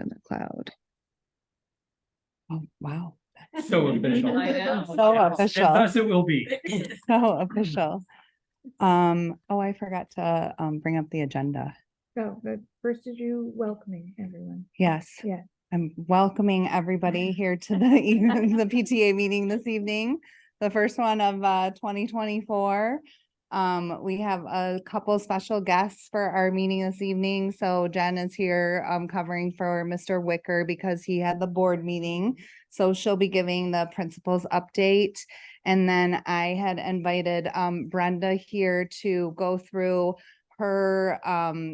in the cloud. Oh, wow. So official. I know. So And official. thus it will be. So official. Oh, I forgot to bring up the agenda. So, but first is you welcoming everyone. Yes. Yeah. I'm welcoming everybody here to the PTA meeting this evening, the first one of 2024. We have a couple special guests for our meeting this evening. So Jen is here covering for Mr. Wicker because he had the board meeting. So she'll be giving the principal's update. And then I had invited Brenda here to go through her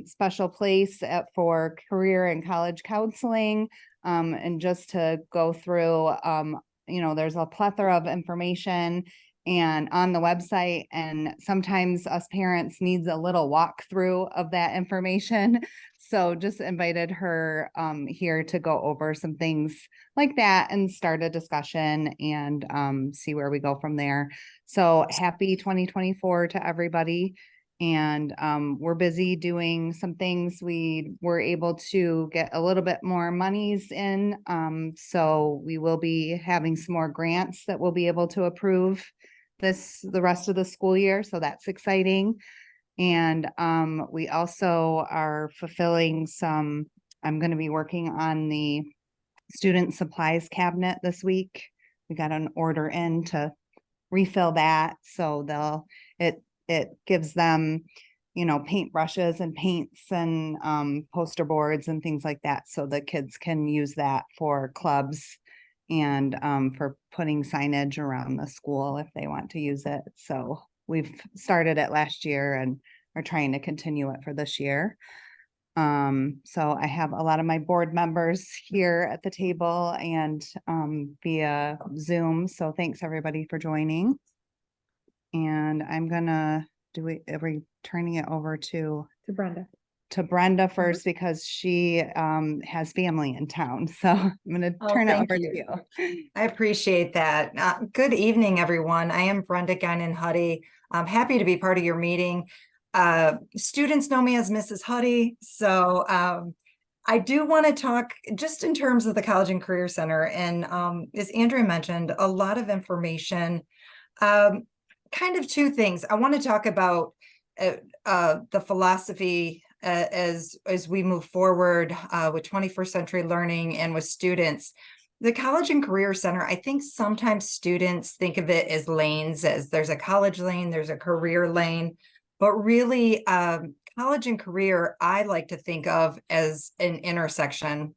special place for career and college counseling, and just to go through, there's a plethora of information and on the website, and sometimes us parents needs a little walkthrough of that information. So just invited her here to go over some things like that and start a discussion and see where we go from there. So happy 2024 to everybody. And we're busy doing some things. We were able to get a little bit more monies in. So we will be having some more grants that we'll be able to approve the rest of the school year. So that's exciting. And we also are fulfilling I'm going to be working on the student supplies cabinet this week. We got an order in to refill that. So it gives them, paint brushes and paints and poster boards and things like that. So the kids can use that for clubs and for putting signage around the school if they want to use it. So we've started it last year and are trying to continue it for this year. So I have a lot of my board members here at the table and via Zoom. So thanks everybody for joining. And I'm gonna are we turning it over to Brenda first because she has family in town. So I'm gonna turn it over to you. I appreciate that. Good evening, everyone. I am Brenda Guinan-Huddy. I'm happy to be part of your meeting. Students know me as Mrs. Huddy. So I do want to talk just in terms of the College and Career Center. And as Andrea mentioned, a lot of information. Kind of two things. I want to talk about the philosophy as we move forward with 21st century learning and with students. The College and Career Center, I think sometimes students think of it as lanes, as there's a college lane, there's a career lane, but really college and career, I like to think of as an intersection.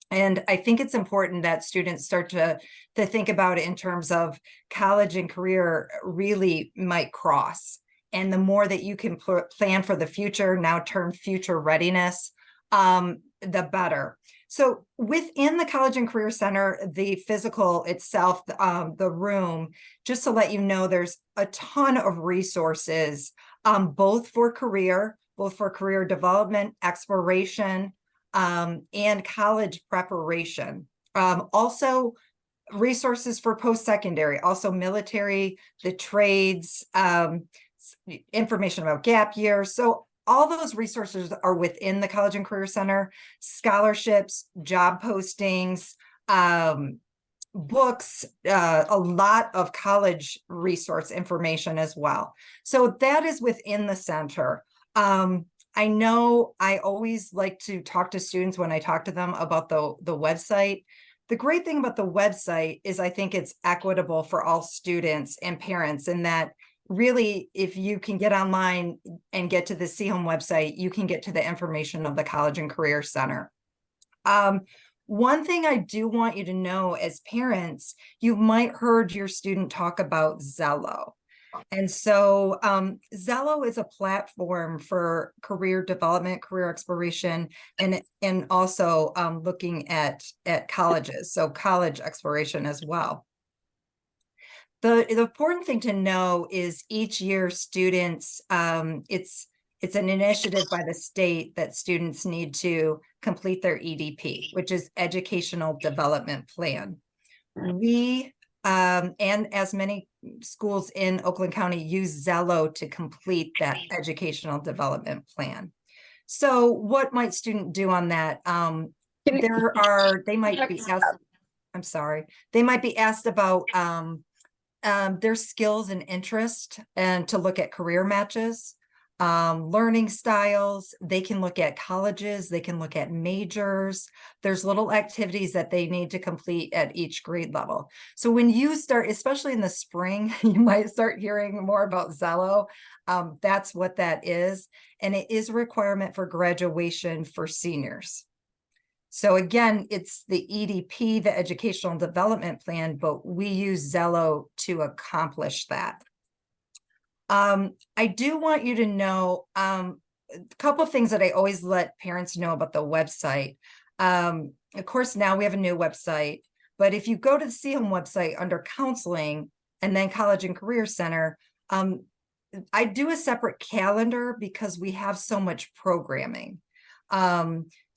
And I think it's important that students start to think about it in terms of college and career really might cross. And the more that you can plan for the future, now term future readiness, the better. So within the College and Career Center, the physical itself, the room, just to let you know, there's a ton of resources, both for career development, exploration, and college preparation. Also resources for post-secondary, also military, the trades, information about gap year. So all those resources are within the College and Career Center, scholarships, job postings, books, a lot of college resource information as well. So that is within the center. I know I always like to talk to students when I talk to them about the website. The great thing about the website is I think it's equitable for all students and parents, in that really, if you can get online and get to the Seaholm website, you can get to the information of the College and Career Center. One thing I do want you to know as parents, you might heard your student talk about Zello. And so Zello is a platform for career development, career exploration, and also looking at colleges, so college exploration as well. The important thing to know is each year students, it's an initiative by the state that students need to complete their EDP, which is Educational Development Plan. We and as many schools in Oakland County use Zello to complete that educational development plan. So what might student do on that? they might be asked, I'm sorry, they might be asked about their skills and interest and to look at career matches, learning styles. They can look at colleges, they can look at majors. There's little activities that they need to complete at each grade level. So when you start, especially in the spring, you might start hearing more about Zello. That's what that is. And it is a requirement for graduation for seniors. So again, it's the EDP, the Educational Development Plan, but we use Zello to accomplish that. I do want you to know a couple of things that I always let parents know about the website. Of course, now we have a new website, but if you go to the Seaholm website under counseling and then College and Career Center, I do a separate calendar because we have so much programming.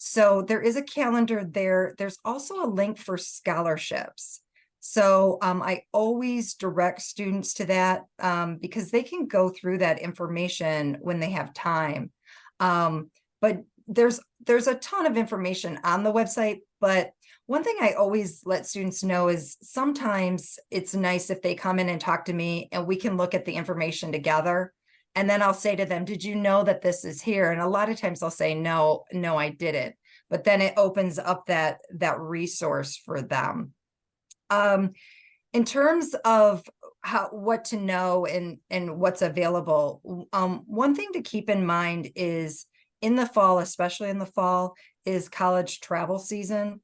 So there is a calendar there. There's also a link for scholarships. So I always direct students to that because they can go through that information when they have time. But there's a ton of information on the website. But one thing I always let students know is sometimes it's nice if they come in and talk to me and we can look at the information together. And then I'll say to them, did you know that this is here? And a lot of times I'll say, no, I didn't. But then it opens up that resource for them. In terms of what to know and what's available, one thing to keep in mind is in the fall, especially in the fall, is college travel season.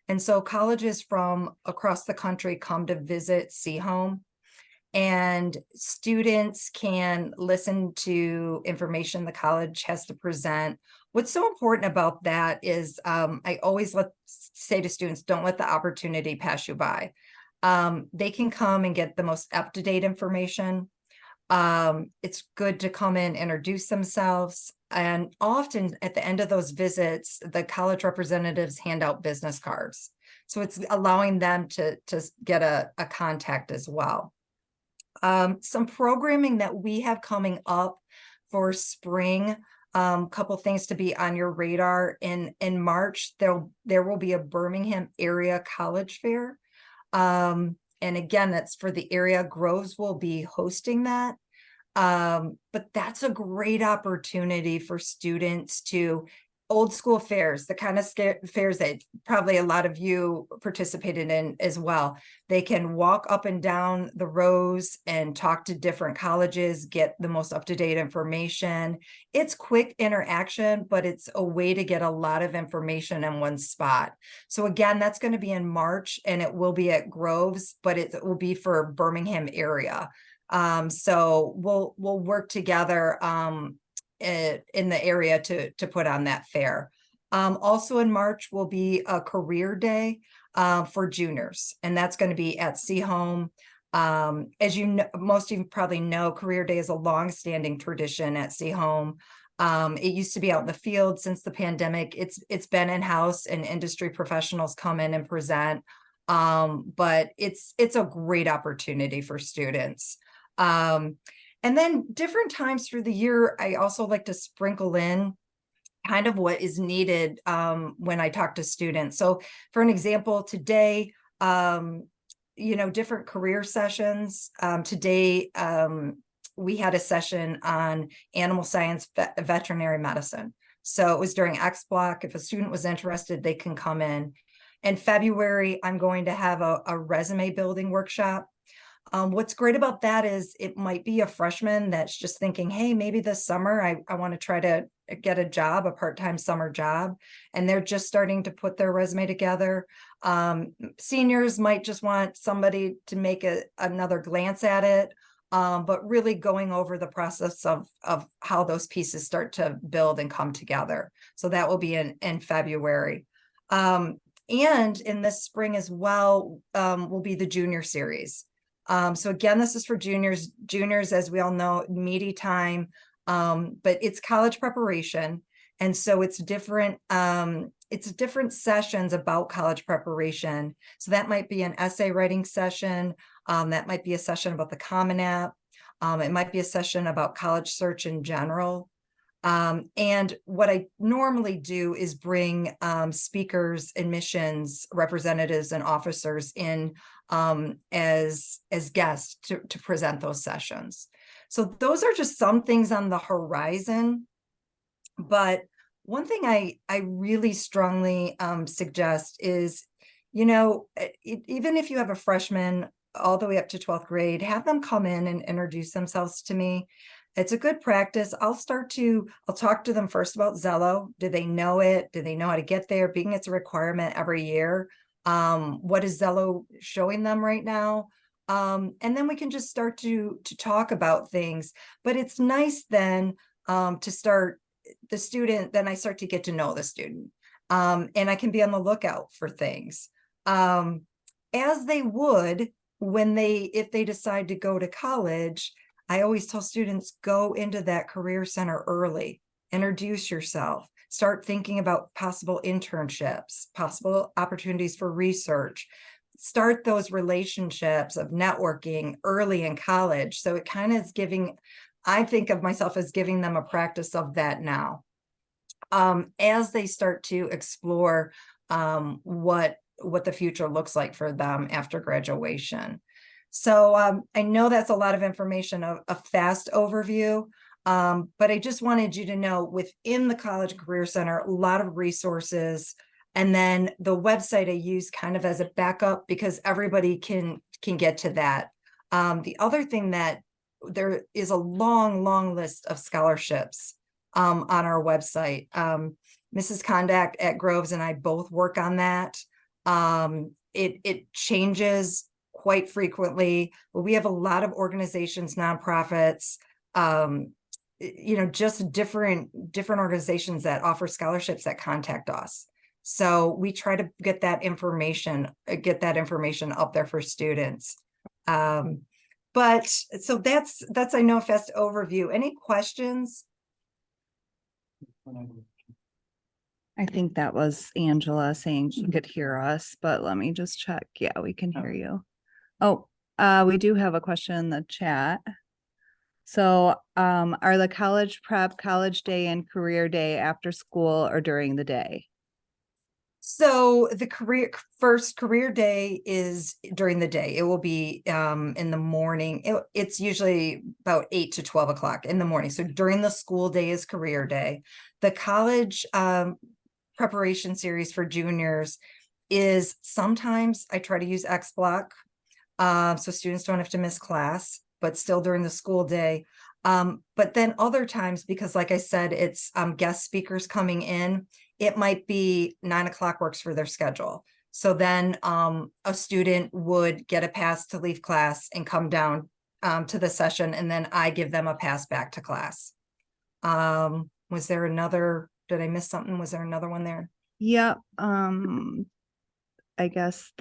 And so colleges from across the country come to visit Seaholm. And students can listen to information the college has to present. What's so important about that is I always say to students, don't let the opportunity pass you by. They can come and get the most up-to-date information. It's good to come in, introduce themselves. And often at the end of those visits, the college representatives hand out business cards. So it's allowing them to get a contact as well. Some programming that we have coming up for spring, couple things to be on your radar. In March, there will be a Birmingham area college fair. And again, that's for the area. Groves will be hosting that. But that's a great opportunity for students to old school fairs, the kind of fairs that probably a lot of you participated in as well. They can walk up and down the rows and talk to different colleges, get the most up-to-date information. It's quick interaction, but it's a way to get a lot of information in one spot. So again, that's going to be in March and it will be at Groves, but it will be for Birmingham area. So we'll work together in the area to put on that fair. Also in March will be a career day for juniors, and that's going to be at Seaholm. As you know, most of you probably know, Career Day is a long-standing tradition at Seaholm. It used to be out in the field. Since the pandemic, it's been in-house and industry professionals come in and present. But it's a great opportunity for students. And then different times through the year, I also like to sprinkle in kind of what is needed when I talk to students. So for an example, today, different career sessions. Today, we had a session on animal science, veterinary medicine. So it was during X block. If a student was interested, they can come in. In February, I'm going to have a resume building workshop. What's great about that is it might be a freshman that's just thinking, hey, maybe this summer I want to try to get a job, a part-time summer job, and they're just starting to put their resume together. Seniors might just want somebody to make another glance at it, but really going over the process of how those pieces start to build and come together. So that will be in February. And in this spring as well will be the junior series. So again, this is for juniors. Juniors, as we all know, meaty time, but it's college preparation. And so it's different sessions about college preparation. So that might be an essay writing session. That might be a session about the Common App. It might be a session about college search in general. And what I normally do is bring speakers, admissions representatives, and officers in as guests to present those sessions. So those are just some things on the horizon. But one thing I really strongly suggest is, even if you have a freshman all the way up to 12th grade, have them come in and introduce themselves to me. It's a good practice. I'll talk to them first about Zello. Do they know it? Do they know how to get there? Being it's a requirement every year. What is Zello showing them right now? And then we can just start to talk about things. But it's nice then to start the student, then I start to get to know the student. And I can be on the lookout for things. As they would if they decide to go to college. I always tell students, go into that career center early, introduce yourself, start thinking about possible internships, possible opportunities for research, start those relationships of networking early in college. So it kind of is I think of myself as giving them a practice of that now. As they start to explore what the future looks like for them after graduation. So I know that's a lot of information, a fast overview, but I just wanted you to know within the College Career Center, a lot of resources, and then the website I use kind of as a backup because everybody can get to that. The other thing that there is a long list of scholarships on our website. Mrs. Kondak at Groves and I both work on that. It changes quite frequently, but we have a lot of organizations, nonprofits, just different organizations that offer scholarships that contact us. So we try to get that information up there for students. But so that's I know a fast overview. Any questions? I think that was Angela saying she could hear us, but let me just check. Yeah, we can hear you. Oh, we do have a question in the chat. So, are the college prep, college day, and career day after school or during the day? So the first career day is during the day. It will be in the morning. It's usually about 8 to 12 o'clock in the morning. So during the school day is career day. The college preparation series for juniors is sometimes I try to use X block. So students don't have to miss class, but still during the school day. But then other times, because like I said, it's guest speakers coming in, it might be 9 o'clock works for their schedule. So then a student would get a pass to leave class and come down to the session, and then I give them a pass back to class. Was there another, did I miss something? Was there another one there? Yeah, I guess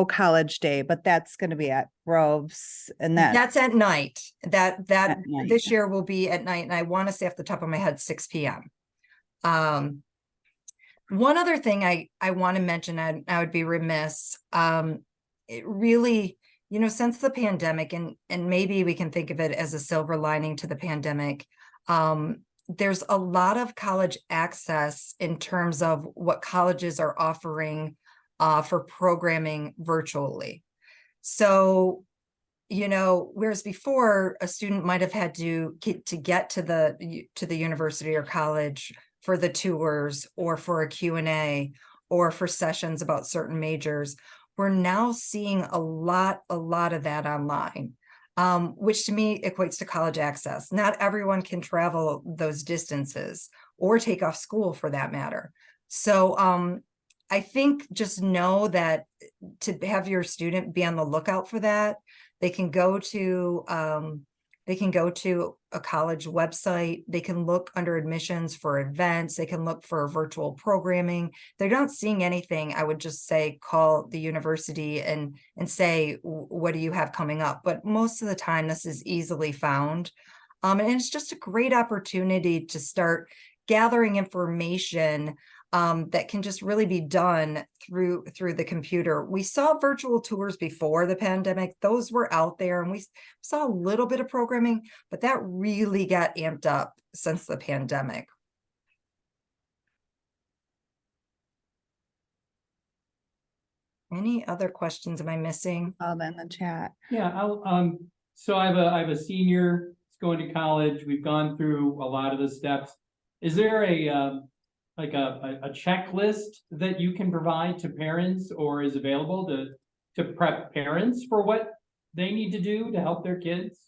college day, but that's going to be at Groves, and That's at night. That night. This year will be at night, and I want to say off the top of my head 6 p.m. One other thing I want to mention, I would be remiss. It really, since the pandemic, and maybe we can think of it as a silver lining to the pandemic, there's a lot of college access in terms of what colleges are offering for programming virtually. So, whereas before a student might have had to get to the university or college for the tours or for a Q&A or for sessions about certain majors, we're now seeing a lot of that online, which to me equates to college access. Not everyone can travel those distances or take off school for that matter. So I think just know that to have your student be on the lookout for that. They can go to a college website. They can look under admissions for events. They can look for virtual programming. They're not seeing anything. I would just say call the university and say, what do you have coming up? But most of the time, this is easily found. And it's just a great opportunity to start gathering information that can just really be done through the computer. We saw virtual tours before the pandemic. Those were out there, and we saw a little bit of programming, but that really got amped up since the pandemic. Any other questions am I missing? All in the chat. Yeah, so I have a senior who's going to college. We've gone through a lot of the steps. Is there like a checklist that you can provide to parents or is available to prep parents for what they need to do to help their kids?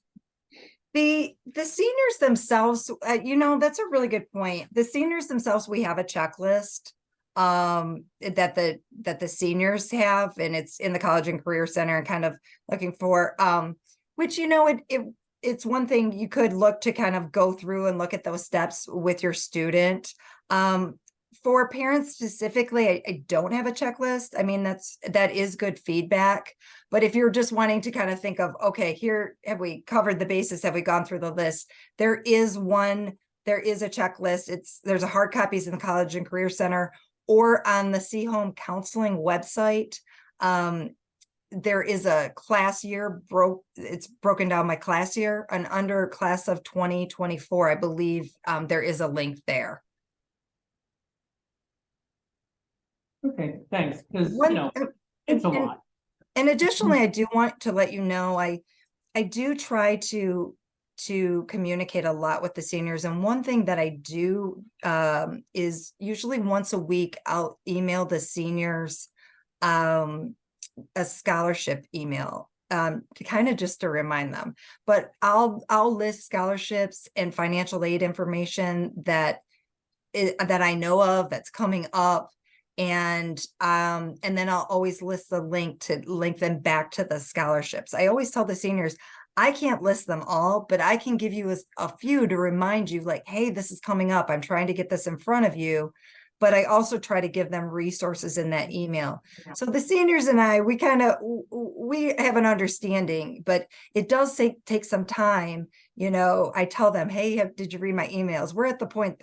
The seniors themselves, that's a really good point. The seniors themselves, we have a checklist that the seniors have, and it's in the College and Career Center, and kind of looking for which it's one thing you could look to kind of go through and look at those steps with your student. For parents specifically, I don't have a checklist. I mean, that is good feedback. But if you're just wanting to kind of think of, okay, here, have we covered the bases? Have we gone through the list? There is a checklist. There's a hard copies in the College and Career Center or on the Seaholm counseling website. There is a class year it's broken down by class year, and under class of 2024, I believe there is a link there. Okay, thanks. Because it's a and- lot. And additionally, I do want to let you know, I do try to communicate a lot with the seniors. And one thing that I do is usually once a week, I'll email the seniors a scholarship email to kind of just to remind them. But I'll list scholarships and financial aid information that I know of that's coming up. And then I'll always list the link to link them back to the scholarships. I always tell the seniors, I can't list them all, but I can give you a few to remind you, like, hey, this is coming up. I'm trying to get this in front of you. But I also try to give them resources in that email. So the seniors and I, we have an understanding, but it does take some time. I tell them, hey, did you read my emails? We're at the point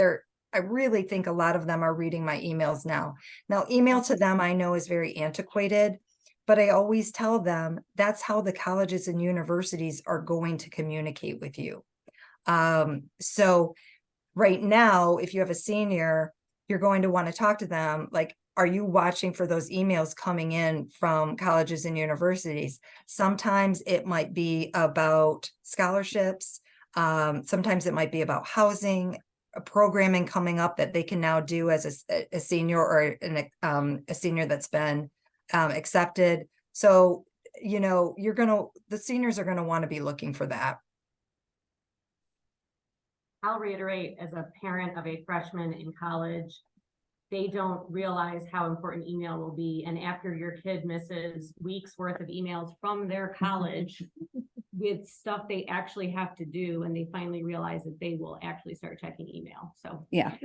I really think a lot of them are reading my emails now. Now, email to them, I know, is very antiquated, but I always tell them that's how the colleges and universities are going to communicate with you. So right now, if you have a senior, you're going to want to talk to them, like, are you watching for those emails coming in from colleges and universities? Sometimes it might be about scholarships. Sometimes it might be about housing, programming coming up that they can now do as a senior or a senior that's been accepted. So, the seniors are going to want to be looking for that. I'll reiterate, as a parent of a freshman in college, they don't realize how important email will be. And after your kid misses weeks worth of emails from their college with stuff they actually have to do, and they finally realize that they will actually start checking email. So Yeah,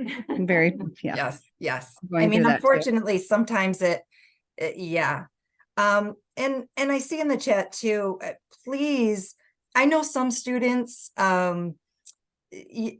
Yes. Going I mean, through that too. unfortunately, sometimes yeah. And I see in the chat too, please, I know some students,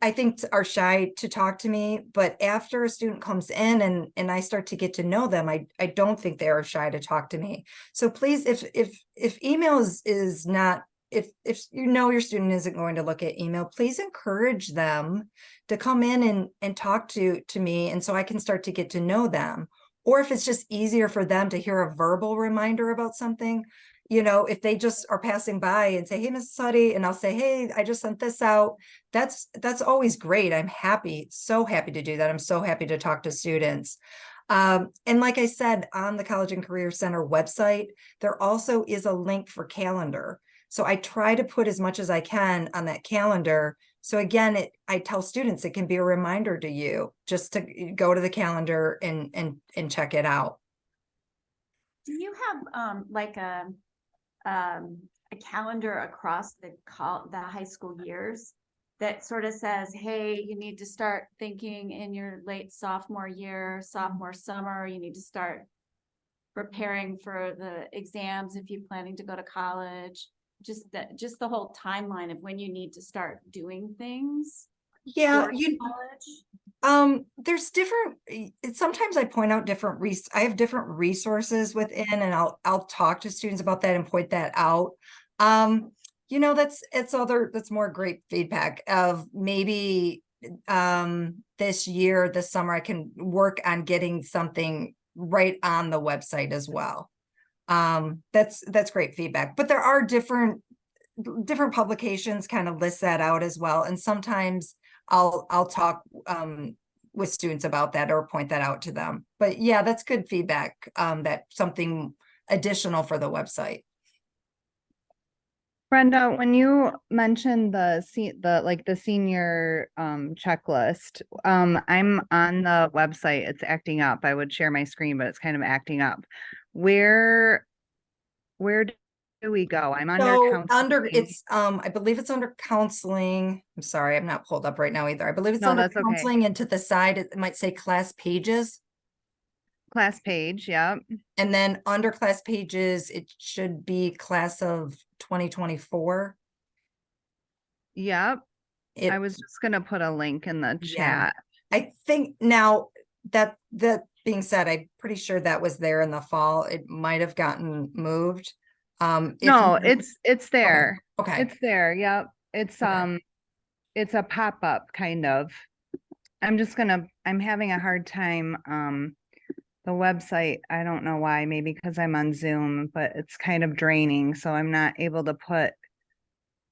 I think are shy to talk to me, but after a student comes in and I start to get to know them, I don't think they are shy to talk to me. So please, if email is not, if your student isn't going to look at email, please encourage them to come in and talk to me, and so I can start to get to know them. Or if it's just easier for them to hear a verbal reminder about something, if they just are passing by and say, hey, Mrs. Huddy, and I'll say, hey, I just sent this out. That's always great. I'm so happy to do that. I'm so happy to talk to students. And like I said, on the College and Career Center website, there also is a link for calendar. So I try to put as much as I can on that calendar. So again, I tell students it can be a reminder to you just to go to the calendar and check it out. Do you have like a calendar across the high school years that sort of says, hey, you need to start thinking in your late sophomore year, sophomore summer, you need to start preparing for the exams if you're planning to go to college, just the whole timeline of when you need to start doing things? Yeah, for college? There's different, sometimes I point out different I have different resources within, and I'll talk to students about that and point that out. That's more great feedback of maybe, this year, this summer, I can work on getting something right on the website as well. That's great feedback, but there are different publications kind of list that out as well. And sometimes I'll talk with students about that or point that out to them. But yeah, that's good feedback. That's something additional for the website. Brenda, when you mentioned the senior checklist, I'm on the website, it's acting up. I would share my screen, but it's kind of acting up. Where do we go? I'm under So counseling. I believe it's under counseling. I'm sorry, I'm not pulled up right now either. I believe it's No, under that's okay. counseling, and to the side, it might say class pages. Class page, yeah. And then under class pages, it should be class of 2024. Yep. It, I was just gonna put a link in the Yeah. chat. I think now that being said, I'm pretty sure that was there in the fall. It might have gotten moved. If No, not- it's there. Okay. It's there, yep. It's Okay. it's a pop-up kind of. I'm having a hard time, the website, I don't know why, maybe because I'm on Zoom, but it's kind of draining, so I'm not able to put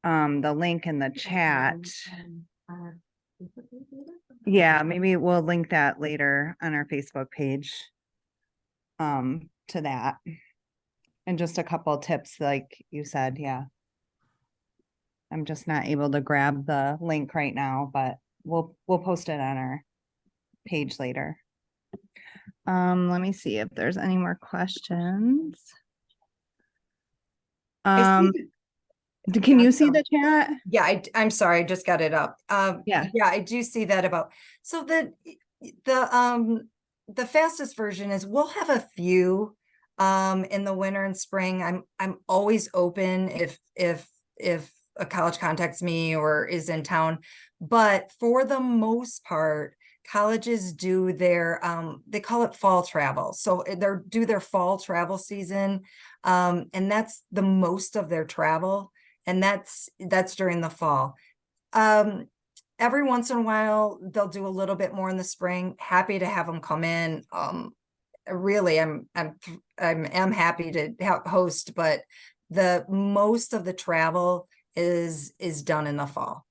the link in the chat. Yeah, maybe we'll link that later on our Facebook page. To that. And just a couple tips, like you said, yeah. I'm just not able to grab the link right now, but we'll post it on our page later. Let me see if there's any more questions. I see Can you that's, see the chat? Yeah, I'm sorry, I just got it up. Yeah. Yeah, I do see that about, so the fastest version is we'll have a few in the winter and spring. I'm always open if a college contacts me or is in town, but for the most part, colleges do their they call it fall travel. So they do their fall travel season, and that's the most of their travel. And that's during the fall. Every once in a while, they'll do a little bit more in the spring. Happy to have them come in. Really, I'm happy to host, but the most of the travel is done in the fall.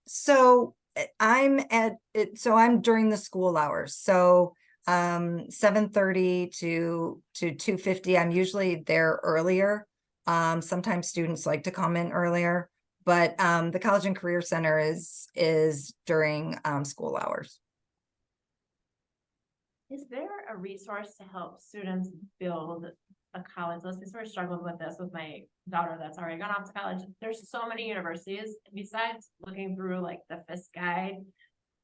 So I'm at it. So I'm during the school hours. So 7:30 to 2:50. I'm usually there earlier. Sometimes students like to come in earlier, but the College and Career Center is during school hours. Is there a resource to help students build a college list? I sort of struggled with this with my daughter that's already gone off to college. There's so many universities. Besides looking through like the FIS guide,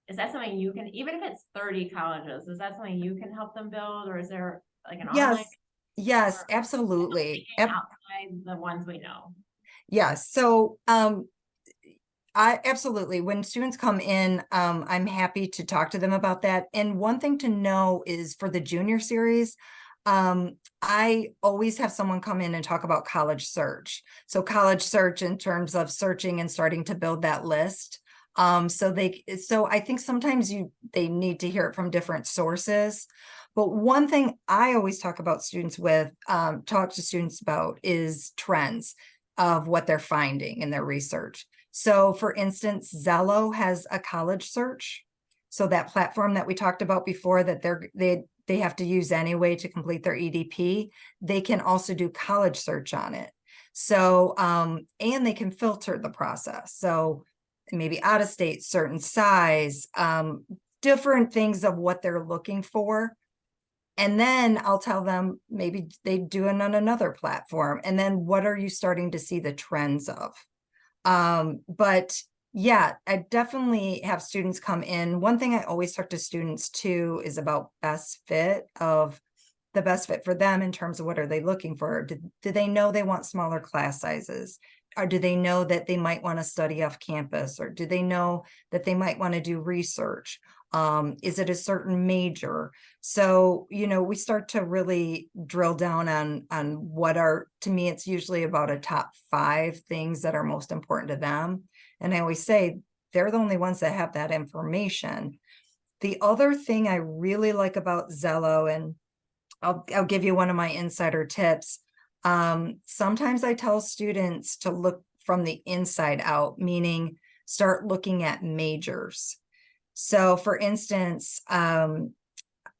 is that something you can, even if it's 30 colleges, is that something you can help them build, or is there like an online? Yes, or absolutely. Outside the ones we know? Yes. So I absolutely, when students come in, I'm happy to talk to them about that. And one thing to know is for the junior series, I always have someone come in and talk about college search. So college search in terms of searching and starting to build that list. So I think sometimes they need to hear it from different sources. But one thing I always talk to students about is trends of what they're finding in their research. So for instance, Zello has a college search. So that platform that we talked about before that they have to use anyway to complete their EDP, they can also do college search on it. So, and they can filter the process. So maybe out of state, certain size, different things of what they're looking for. And then I'll tell them maybe they do it on another platform. And then what are you starting to see the trends of? But yeah, I definitely have students come in. One thing I always talk to students too is about the best fit for them in terms of what are they looking for? Do they know they want smaller class sizes? or do they know that they might want to study off campus, or do they know that they might want to do research? Is it a certain major? So, we start to really drill down on what are, to me, it's usually about a top 5 things that are most important to them. And I always say they're the only ones that have that information. The other thing I really like about Zello, and I'll give you one of my insider tips. Sometimes I tell students to look from the inside out, meaning start looking at majors. So for instance,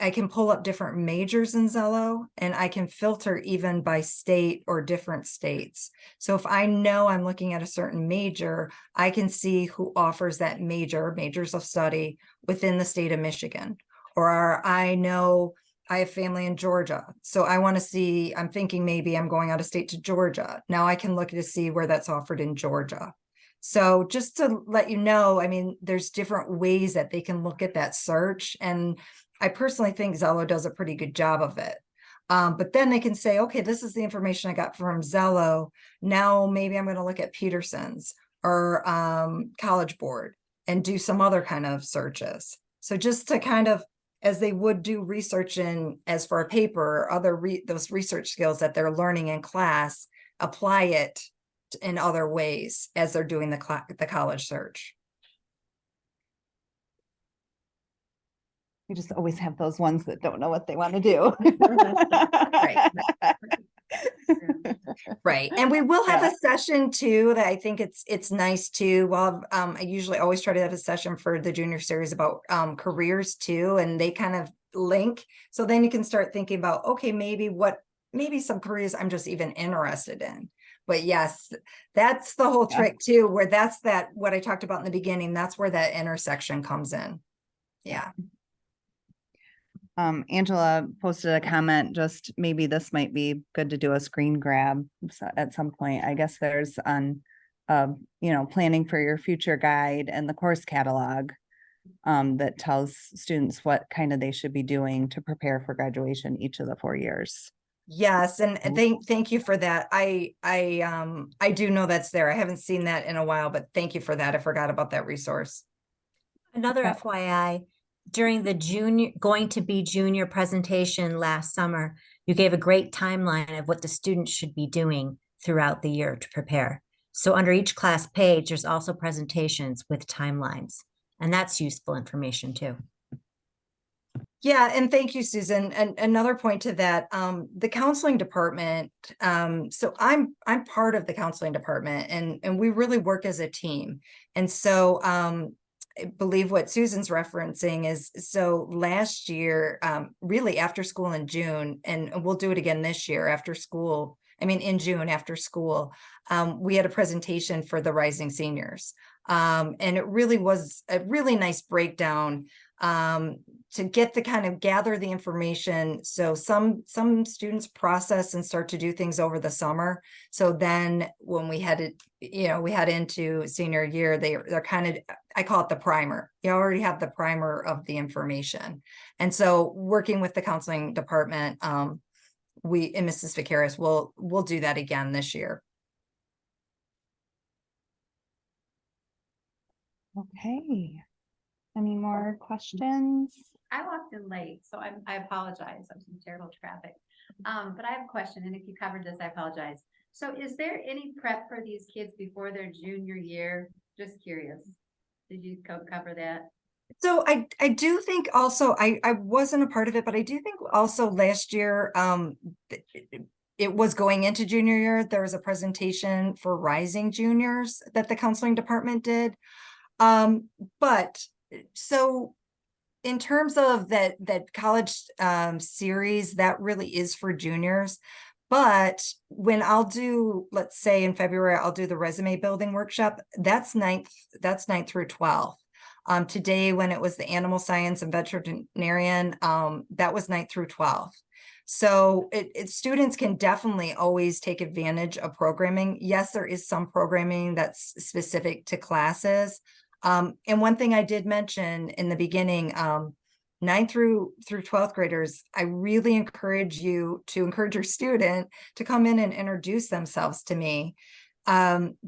I can pull up different majors in Zello, and I can filter even by state or different states. So if I know I'm looking at a certain major, I can see who offers that majors of study within the state of Michigan. Or I know I have family in Georgia, so I want to see, I'm thinking maybe I'm going out of state to Georgia. Now I can look to see where that's offered in Georgia. So just to let you know, I mean, there's different ways that they can look at that search. And I personally think Zello does a pretty good job of it. But then they can say, okay, this is the information I got from Zello. Now maybe I'm going to look at Peterson's or College Board and do some other kind of searches. So just to kind of, as they would do research in, as for a paper or other those research skills that they're learning in class, apply it in other ways as they're doing the college search. You just always have those ones that don't know what they want to do. Right. Right. And we will have Yeah. a session too, that I think it's nice too. Well, I usually always try to have a session for the junior series about careers too, and they kind of link. So then you can start thinking about, okay, maybe some careers I'm just even interested in. But yes, that's the whole Yeah. trick too, where what I talked about in the beginning, that's where that intersection comes in. Yeah. Angela posted a comment, just maybe this might be good to do a screen grab at some point. I guess there's on, planning for your future guide and the course catalog that tells students what kind of they should be doing to prepare for graduation each of the 4 years. Yes, and thank you for that. I do know that's there. I haven't seen that in a while, but thank you for that. I forgot about that resource. Another Okay. FYI, during the going to be junior presentation last summer, you gave a great timeline of what the students should be doing throughout the year to prepare. So under each class page, there's also presentations with timelines, and that's useful information too. Yeah, and thank you, Susan. And another point to that, the counseling department. So I'm part of the counseling department, and we really work as a team. And so I believe what Susan's referencing is, so last year, really after school in June, and we'll do it again this year after school. I mean, in June after school, we had a presentation for the rising seniors. And it really was a really nice breakdown to get the kind of gather the information. So some students process and start to do things over the summer. So then when we head into senior year, they're kind of, I call it the primer. You already have the primer of the information. And so working with the counseling department, we and Mrs. Vicaris we'll do that again this year. Okay. Any more questions? I walked in late, so I apologize. I was in terrible traffic. But I have a question, and if you covered this, I apologize. So is there any prep for these kids before their junior year? Just curious. Did you cover that? So I do think also, I wasn't a part of it, but I do think also last year, it was going into junior year, there was a presentation for rising juniors that the counseling department did. But so in terms of that college series, that really is for juniors. But when I'll do, let's say in February, I'll do the resume building workshop, that's ninth through 12th. Today, when it was the animal science and veterinarian, that was 9th through 12th. So students can definitely always take advantage of programming. Yes, there is some programming that's specific to classes. And one thing I did mention in the beginning, 9th through 12th graders, I really encourage you to encourage your student to come in and introduce themselves to me.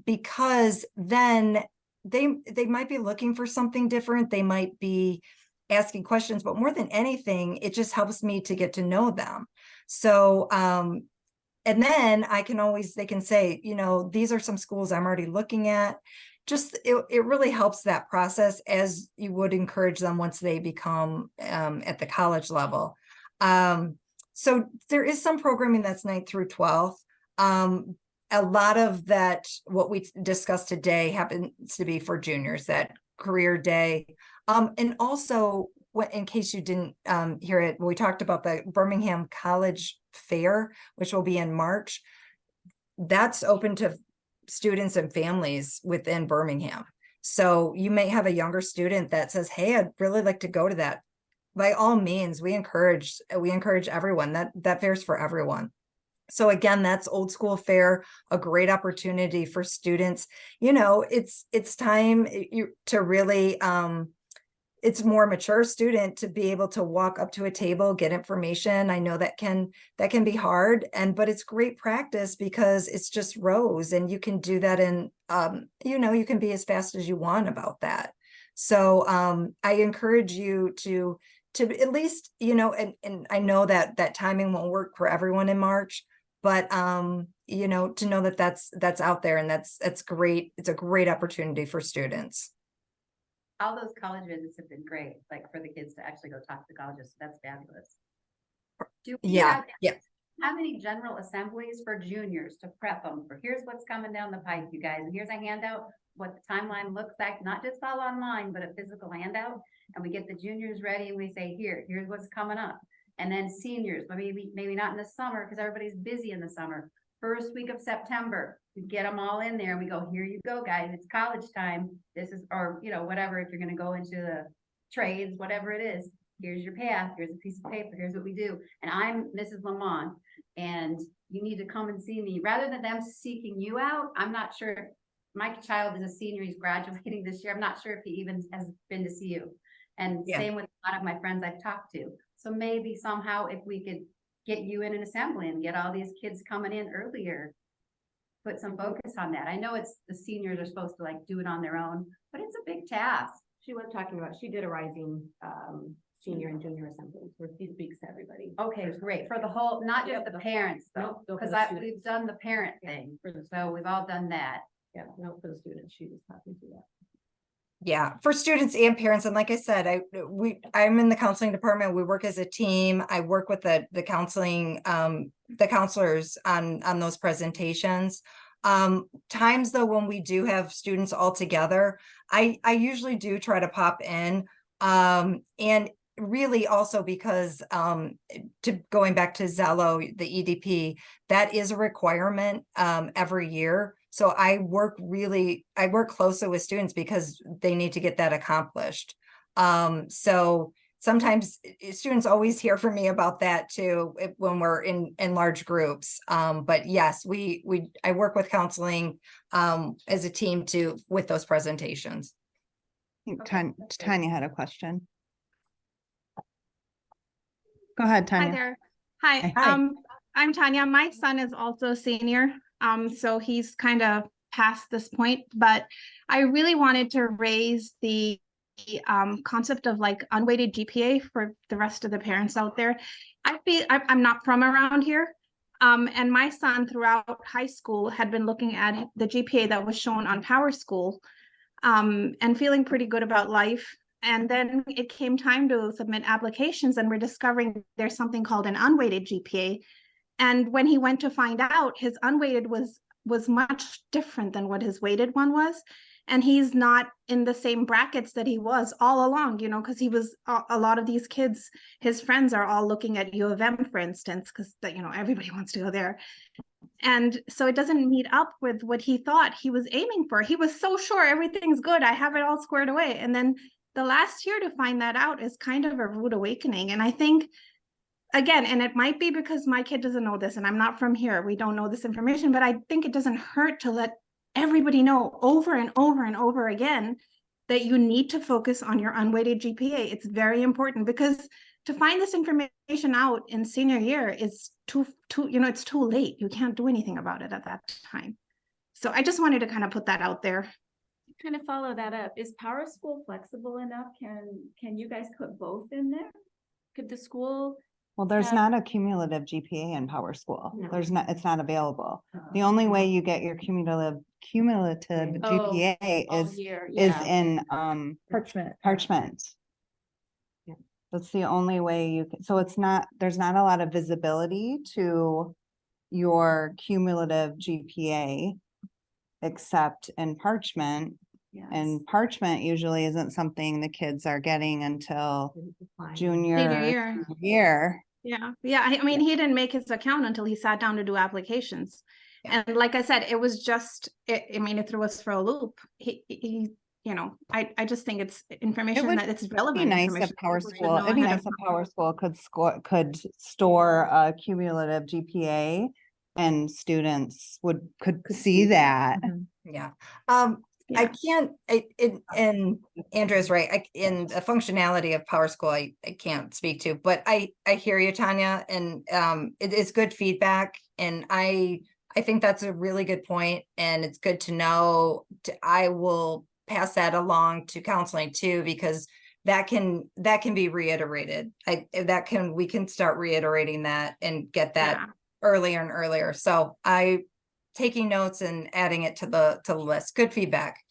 because then they might be looking for something different. They might be asking questions, but more than anything, it just helps me to get to know them. So, and then they can say, you know, these are some schools I'm already looking at. Just, it really helps that process, as you would encourage them once they become at the college level. So there is some programming that's 9th through 12th. A lot of that, what we discussed today, happens to be for juniors, that career day. And also, in case you didn't hear it, we talked about the Birmingham College Fair, which will be in March. That's open to students and families within Birmingham. So you may have a younger student that says, hey, I'd really like to go to that. By all means, we encourage everyone. That fair's for everyone. So again, that's Old School Fair, a great opportunity for students. You know, it's time to really, it's more mature student to be able to walk up to a table, get information. I know that can be hard, but it's great practice because it's just rows, and you can do that in, you know, you can be as fast as you want about that. So I encourage you to at least, you know, and I know that timing won't work for everyone in March, but you know, to know that that's out there, and that's great. It's a great opportunity for students. All those college visits have been great, like for the kids to actually go talk to colleges. That's fabulous. Do we Yeah. how many general assemblies for juniors to prep them for, here's what's coming down the pipe, you guys, and here's a handout, what the timeline looks like, not just all online, but a physical handout. And we get the juniors ready and we say, here's what's coming up. And then seniors, maybe not in the summer because everybody's busy in the summer. First week of September, we get them all in there and we go, here you go, guys, it's college time. This is, or, you know, whatever, if you're going to go into the trades, whatever it is, here's your path, here's a piece of paper, here's what we do. And I'm Mrs. Lamont, and you need to come and see me. Rather than them seeking you out, I'm not sure, my child is a senior, he's graduating this year. I'm not sure if he even has been to see you. And same with a lot of my friends I've talked to. So maybe somehow if we could get you in an assembly and get all these kids coming in earlier, put some focus on that. I know it's the seniors are supposed to like do it on their own, but it's a big task. She was talking about, she did a rising senior and junior assembly where she speaks to everybody. Okay, great. For the whole, not just the parents though, Nope, because we've done the parent thing. So we've all done that. Yeah, no, for the students, she was talking to that. Yeah, for students and parents. And like I said, I'm in the counseling department. We work as a team. I work with the counseling, the counselors on those presentations. Times though, when we do have students all together, I usually do try to pop in. And really also because going back to Zello, the EDP, that is a requirement every year. So I work closely with students because they need to get that accomplished. So sometimes students always hear from me about that too, when we're in large groups. But yes, I work with counseling as a team with those presentations. Tanya had a question. Go ahead, Tanya. Hi there. Hi. Hi. I'm Tanya. My son is also a senior. So he's kind of past this point, but I really wanted to raise the concept of like unweighted GPA for the rest of the parents out there. I'm not from around here. And my son throughout high school had been looking at the GPA that was shown on Power School and feeling pretty good about life. And then it came time to submit applications, and we're discovering there's something called an unweighted GPA. And when he went to find out, his unweighted was much different than what his weighted one was. And he's not in the same brackets that he was all along, you know, because he was a lot of these kids, his friends are all looking at U of M, for instance, because, you know, everybody wants to go there. And so it doesn't meet up with what he thought he was aiming for. He was so sure everything's good, I have it all squared away. And then the last year to find that out is kind of a rude awakening. And I think, again, and it might be because my kid doesn't know this and I'm not from here, we don't know this information, but I think it doesn't hurt to let everybody know over and over and over again that you need to focus on your unweighted GPA. It's very important, because to find this information out in senior year is it's too late. You can't do anything about it at that time. So I just wanted to kind of put that out there. Kind of follow that up. Is Power School flexible enough? Can you guys put both in there? Could the school? Well, there's Yeah. not a cumulative GPA in Power School. No. There's not, it's not available. The only way you get your cumulative Oh, GPA all is year, is yeah. in Parchment. parchment. Yeah. That's the only way you can, so it's not, there's not a lot of visibility to your cumulative GPA except in parchment. Yes. And parchment usually isn't something the kids are getting until Fine. junior year. year. Yeah, yeah. I mean, he didn't make his account until he sat down to do applications. Yeah. And like I said, it was just, I mean, it threw us for a loop. You know, I just think it's information would that it's It'd relevant. be nice information if Power people should School, know it'd be ahead nice of if Power School could store a cumulative GPA and students could see that. Mhm. Yeah. I Yeah. can't, and Andrew's right, in the functionality of Power School, I can't speak to, but I hear you, Tanya, and it is good feedback, and I think that's a really good point, and it's good to know. I will pass that along to counseling too, because that can be reiterated. We can start reiterating that and get that Yeah. earlier and earlier. So taking notes and adding it to the list. Good feedback.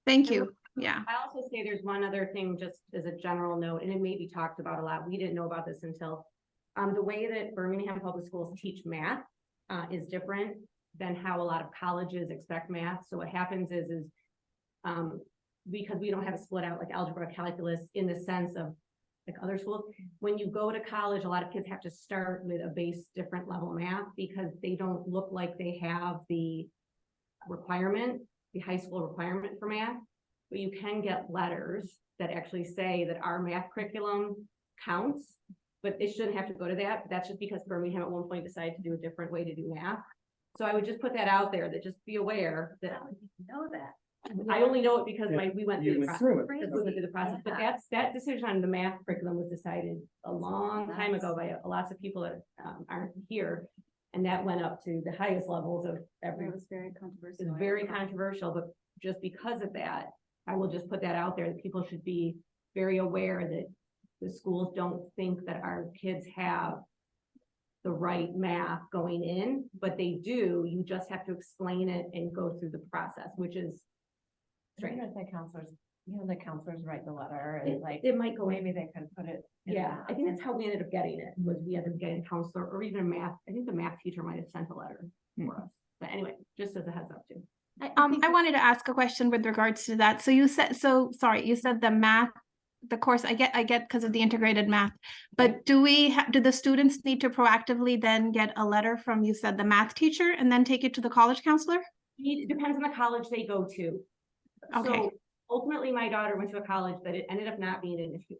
Thank you. Yeah. I also say there's one other thing, just as a general note, and it may be talked about a lot. We didn't know about this until the way that Birmingham Public Schools teach math is different than how a lot of colleges expect math. So what happens is because we don't have it split out like algebra, calculus in the sense of like other schools, when you go to college, a lot of kids have to start with a base different level math because they don't look like they have the requirement, the high school requirement for math. But you can get letters that actually say that our math curriculum counts, but it shouldn't have to go to that. That's just because Birmingham at one point decided to do a different way to do math. So I would just put that out there, that just be aware that Know that. I only know it because we went You through the went process. through it. Because we went through the process, but that decision on the math curriculum was decided a long time ago by lots of people that aren't here. And that went up to the highest levels of every, It was very controversial. it's very controversial, but just because of that, I will just put that out there that people should be very aware that the schools don't think that our kids have the right math going in, but they do. You just have to explain it and go through the process, which is strange. The counselors write the letter and like, It might go in. maybe they could put it. in Yeah, that. I think that's how we ended up getting it, was we ended up getting a counselor or even a math. I think the math teacher might have sent a letter for us. But anyway, just as a heads up too. I wanted to ask a question with regards to that. So you said, you said the math, the course, I get because of the integrated math, but do the students need to proactively then get a letter from, you said, the math teacher and then take it to the college counselor? It depends on the college they go to. Okay. So ultimately, my daughter went to a college that it ended up not being an issue.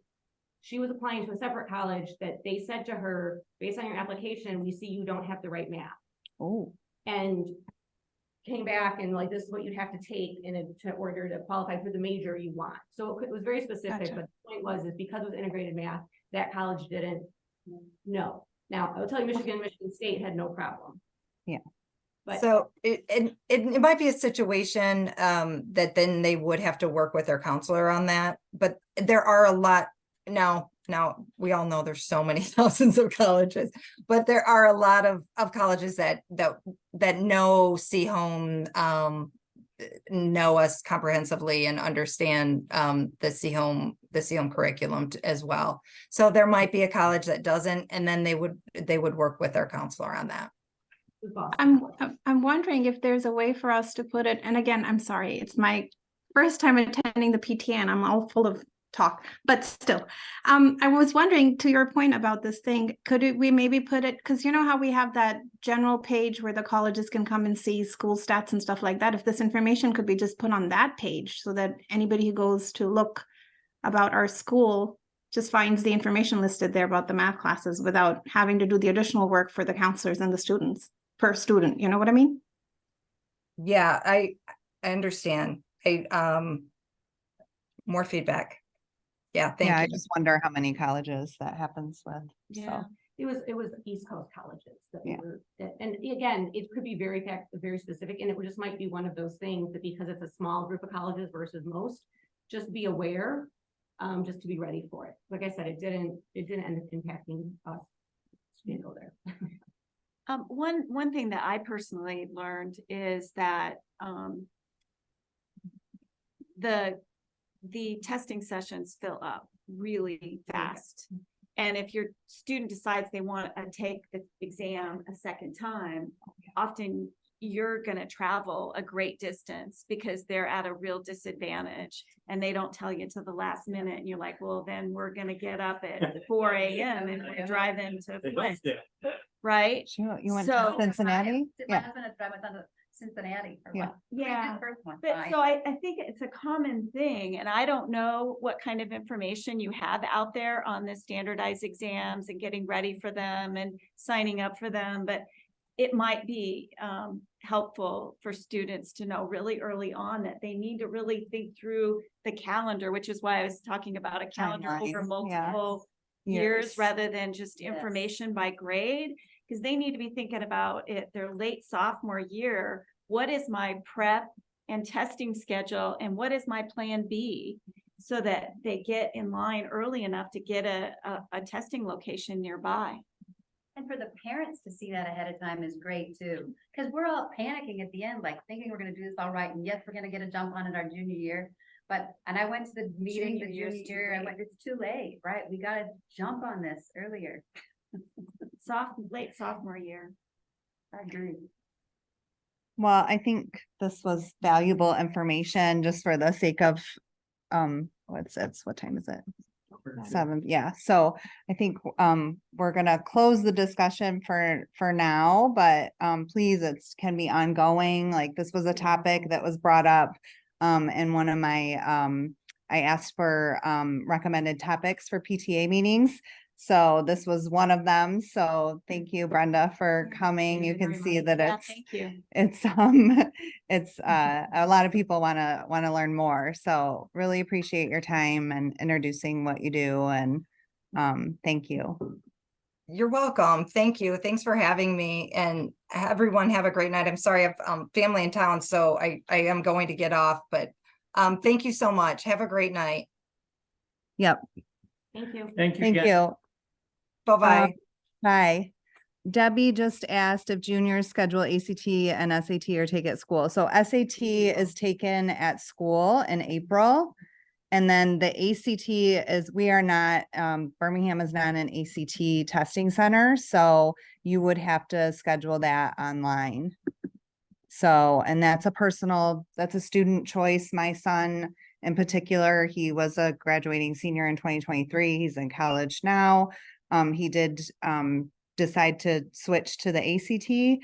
She was applying to a separate college that they said to her, based on your application, we see you don't have the right math. Oh. And came back and like, this is what you'd have to take in order to qualify for the major you want. So it was very specific, Gotcha. but the point is because it was integrated math, that college didn't know. Now, I will tell you, Michigan State had no problem. Yeah. But So it might be a situation that then they would have to work with their counselor on that, but there are a lot now we all know there's so many thousands of colleges, but there are a lot of colleges that know Seaholm, know us comprehensively and understand the Seaholm curriculum as well. So there might be a college that doesn't, and then they would work with their counselor on that. I'm wondering if there's a way for us to put it, and again, I'm sorry, it's my first time attending the PTA and I'm all full of talk, but still, I was wondering, to your point about this thing, we maybe put it, because you know how we have that general page where the colleges can come and see school stats and stuff like that, if this information could be just put on that page so that anybody who goes to look about our school just finds the information listed there about the math classes without having to do the additional work for the counselors and the students per student, you know what I mean? Yeah, I understand. More feedback. Yeah, Yeah, I thank you. just wonder how many colleges that happens with, Yeah, so. it was East Coast colleges that we Yeah. were, and again, it could be very specific, and it just might be one of those things that because it's a small group of colleges versus most, just be aware, just to be ready for it. Like I said, it didn't end up impacting us. Didn't go there. One thing that I personally learned is that, the testing sessions fill up really fast. And if your student decides they want to take the exam a second time, often you're going to travel a great distance because they're at a real disadvantage and they don't tell you to the last minute. And you're like, well, then we're going to get up at 4 a.m. and we're driving to Flint, right? You went So- to Cincinnati? My Yeah, husband had driven to Cincinnati for Yeah. what? Yeah. First one, But fine. so I think it's a common thing, and I don't know what kind of information you have out there on the standardized exams and getting ready for them and signing up for them, but it might be helpful for students to know really early on that they need to really think through the calendar, which is why I was talking about a calendar over Timeline, yeah. multiple years rather than just information by grade, because they need to be thinking about it, their late sophomore year. What is my prep and testing schedule and what is my plan B, so that they get in line early enough to get a testing location nearby. And for the parents to see that ahead of time is great too, because we're all panicking at the end, like thinking we're gonna do this all right, and yes, we're gonna get a jump on it our junior year. And I went to the meeting Junior the year's junior too year, late. it's too late, right? We gotta jump on this earlier. Late sophomore year. I agree. well, I think this was valuable information just for the sake of, what time is it? 7, yeah, so I think we're gonna close the discussion for now, but please, can be ongoing, like this was a topic that was brought up in one of my I asked for recommended topics for PTA meetings. So this was one of them. So thank you, Brenda, for coming. You can see that Yeah, it's thank you. it's a lot of people want to learn more. So really appreciate your time and introducing what you do, and thank you. You're welcome. Thank you. Thanks for having me, and everyone have a great night. I'm sorry, I have family in town, so I am going to get off, but thank you so much. Have a great night. Yep. Thank you. Thank you. Thank Jen. you. Bye-bye. Bye. Debbie just asked if juniors schedule ACT and SAT or take at school. So SAT is taken at school in April. And then the ACT is, we are not, Birmingham is not an ACT testing center. So you would have to schedule that online. So, and that's a student choice. My son in particular, he was a graduating senior in 2023. He's in college now. He did decide to switch to the ACT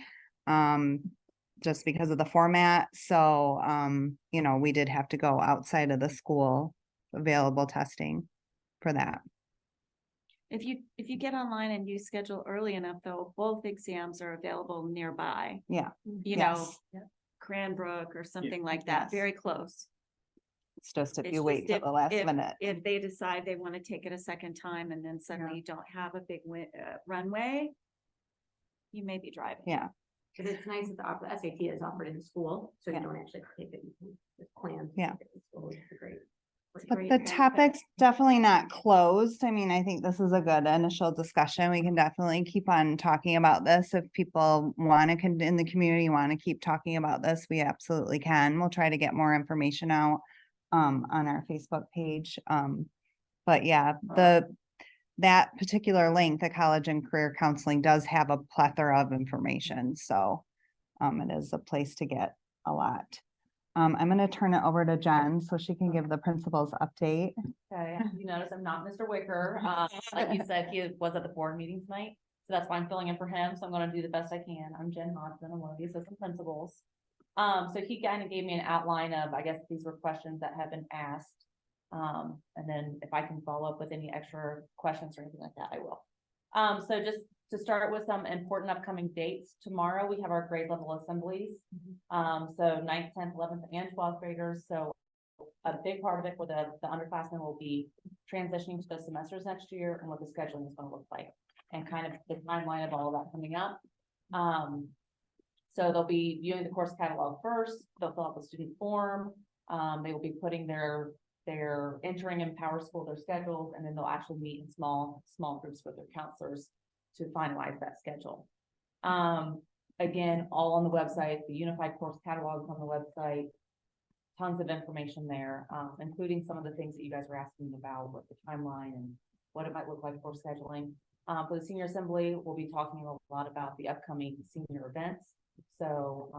just because of the format. So, we did have to go outside of the school available testing for that. If you get online and you schedule early enough, though, both exams are available nearby. Yeah. You know, Cranbrook or something like that, Yes. very close. It's just if It's you wait just till the last if- minute. If they decide they want to take it a second time and then suddenly you don't have a big runway, you may be driving. Yeah. Cause it's nice that the SAT is offered in school, so you Yeah. don't actually take it, you can just plan. to Yeah. take it in school, which is great. But Great the benefit. topic's definitely not closed. I mean, I think this is a good initial discussion. We can definitely keep on talking about this. If people want to, in the community, want to keep talking about this, we absolutely can. We'll try to get more information out on our Facebook page. But yeah, that particular link, the College and Career Counseling, does have a plethora of information. So it is a place to get a lot. I'm going to turn it over to Jen so she can give the principal's update. Okay, you notice I'm not Mr. Wicker. Like you said, he was at the board meeting tonight, so that's why I'm filling in for him. So I'm gonna do the best I can. I'm Jen Hodgson. I'm one of the assistant principals. So he kind of gave me an outline of, I guess, these were questions that have been asked. And then if I can follow up with any extra questions or anything like that, I will. So just to start with some important upcoming dates, tomorrow we have our grade level assemblies. So 9th, 10th, 11th, and 12th graders. So a big part of it for the underclassmen will be transitioning to those semesters next year and what the scheduling is gonna look like. And kind of the timeline of all of that coming up. So they'll be viewing the course catalog first, they'll fill out the student form, they will be putting their entering in PowerSchool their schedules, and then they'll actually meet in small groups with their counselors to finalize that schedule. Again, all on the website, the unified course catalog is on the website, tons of information there, including some of the things that you guys were asking about, what the timeline and what it might look like for scheduling. For the senior assembly, we'll be talking a lot about the upcoming senior events. So,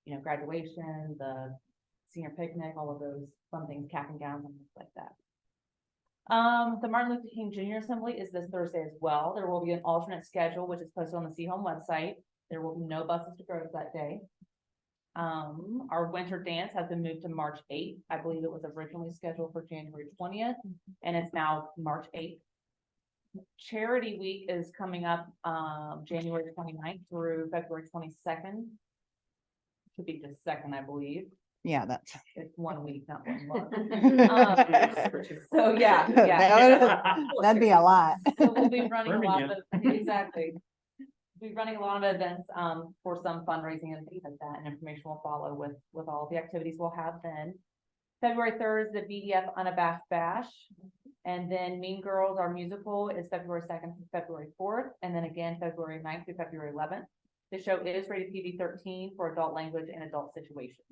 you know, graduation, the senior picnic, all of those fun things, cap and gowns and things like that. The Martin Luther King Jr. Assembly is this Thursday as well. There will be an alternate schedule, which is posted on the Seaholm website. There will be no buses to Groves that day. Our winter dance has been moved to March 8th. I believe it was originally scheduled for January 20th, and it's now March 8th. Charity Week is coming up, January 29th through February 22nd. Should be just second, I believe. Yeah, that's. It's 1 week, not 1 month. So yeah. That'd be a lot. So we'll be running a lot of, exactly. We'll be running a lot of events, for some fundraising and things like that, and information will follow with all the activities we'll have then. February 3rd is the BDF Unabashed Bash. And then Mean Girls, our musical, is February 2nd through February 4th. And then again, February 9th through February 11th. The show is rated PG-13 for adult language and adult situations.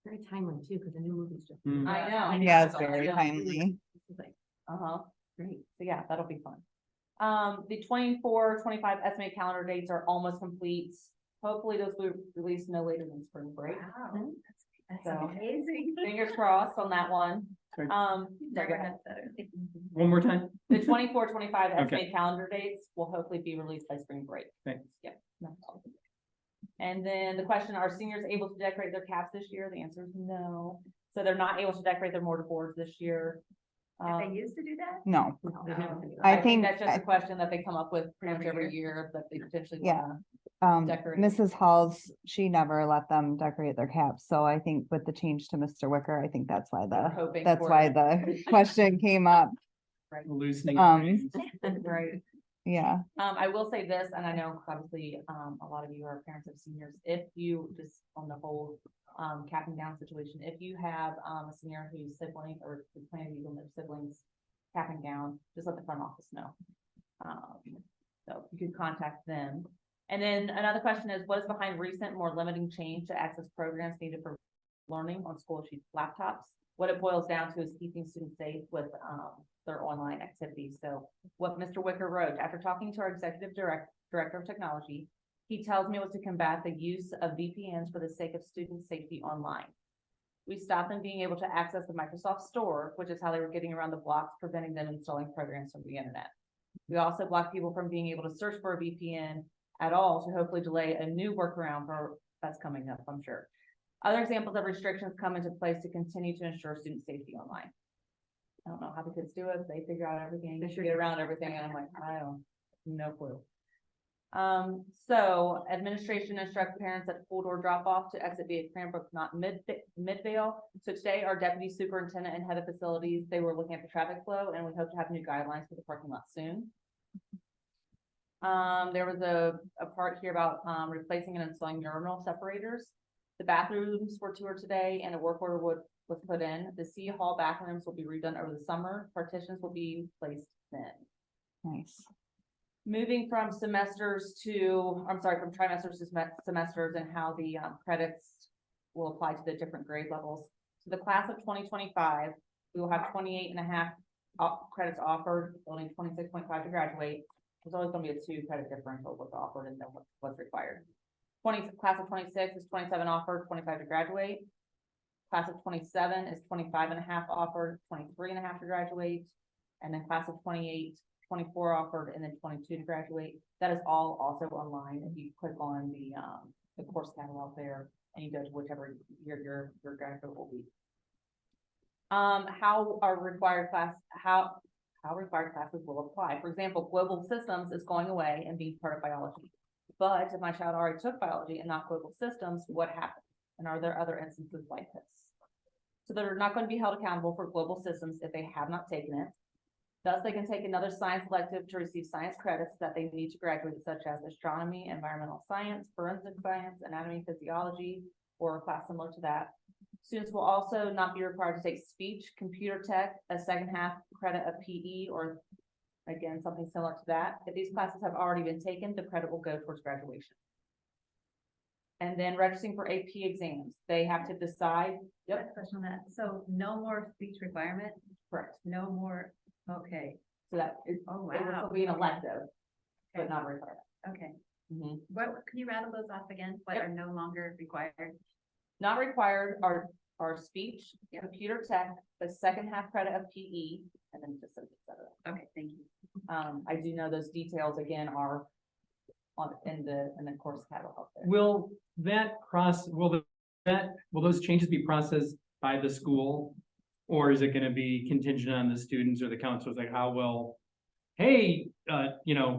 Very timely too, because the new movie's just. I know. Yeah, it's very timely. Great. So yeah, that'll be fun. The 24-25 estimated calendar dates are almost complete. Hopefully those will be released no later than spring break. Wow, that's So, amazing. Fingers crossed on that one. Sorry. Never had better. One more time. The 24-25 estimated calendar dates will hopefully be released by spring break. Thanks. Yep. No problem. And then the question, are seniors able to decorate their caps this year? The answer is no. So they're not able to decorate their mortarboards this year. Have they used to do that? No, No. I think That's just a question that they come up with pretty much every year that they potentially Yeah. wanna decorate. Mrs. Halls, she never let them decorate their caps. So I think with the change to Mr. Wicker, I think that's why We're hoping that's for why it. the question came up. Loosening. Right. Yeah. I will say this, and I know obviously, a lot of you are parents of seniors. If you just on the whole, cap and down situation, if you have, a senior whose sibling or is planning to use their siblings cap and gown, just let the front office know. So you can contact them. And then another question is, what is behind recent, more limiting change to access programs needed for learning on school issued laptops? What it boils down to is keeping students safe with, their online activities. So what Mr. Wicker wrote, after talking to our executive director of technology, he tells me it was to combat the use of VPNs for the sake of student safety online. We stopped them being able to access the Microsoft Store, which is how they were getting around the blocks, preventing them installing programs from the internet. We also blocked people from being able to search for a VPN at all to hopefully delay a new workaround for that's coming up, I'm sure. Other examples of restrictions come into place to continue to ensure student safety online. I don't know how the kids do it. They figure out everything, they should get around everything. And I'm like, I don't, no clue. So administration instructs parents at full door drop off to exit via Cranbrook, not Midvale. So today our deputy superintendent and head of facilities, they were looking at the traffic flow, and we hope to have new guidelines for the parking lot soon. There was a part here about replacing and installing urinal separators. The bathrooms were toured today and a work order was put in. The Seaholm bathrooms will be redone over the summer. Partitions will be placed then. Nice. Moving from semesters to, I'm sorry, from trimesters to semesters and how the credits will apply to the different grade levels. So the class of 2025, we will have 28.5 credits offered, only 26.5 to graduate. There's always going to be a 2 credit differential what's offered and then what's required. Class of 26 is 27 offered, 25 to graduate. Class of 27 is 25.5 offered, 23.5 to graduate. And then class of 28, 24 offered, and then 22 to graduate. That is all also online. If you click on the course catalog there and you go to whichever your graduate will be. How required classes will apply. For example, global systems is going away and being part of biology. But if my child already took biology and not global systems, what happens? And are there other instances like this? So they're not going to be held accountable for global systems if they have not taken it. Thus, they can take another science elective to receive science credits that they need to graduate, such as astronomy, environmental science, forensic science, anatomy, physiology, or a class similar to that. Students will also not be required to take speech, computer tech, a second half credit of PE, or again, something similar to that. If these classes have already been taken, the credit will go towards graduation. And then registering for AP exams, they have to decide. Yep, Question on that. So no more speech requirement, correct. no more, okay, So that is, oh, it will wow. still be an elective, but Okay. not required. Okay, Mhm. can you rattle those off again? What Yep. are no longer required? Not required are speech, Yep. computer tech, the second half credit of PE, and then just et cetera. Okay, thank you. I do know those details again are on in the course catalog out there. Will will those changes be processed by the school? Or is it gonna be contingent on the students or the counselors, like how will, hey,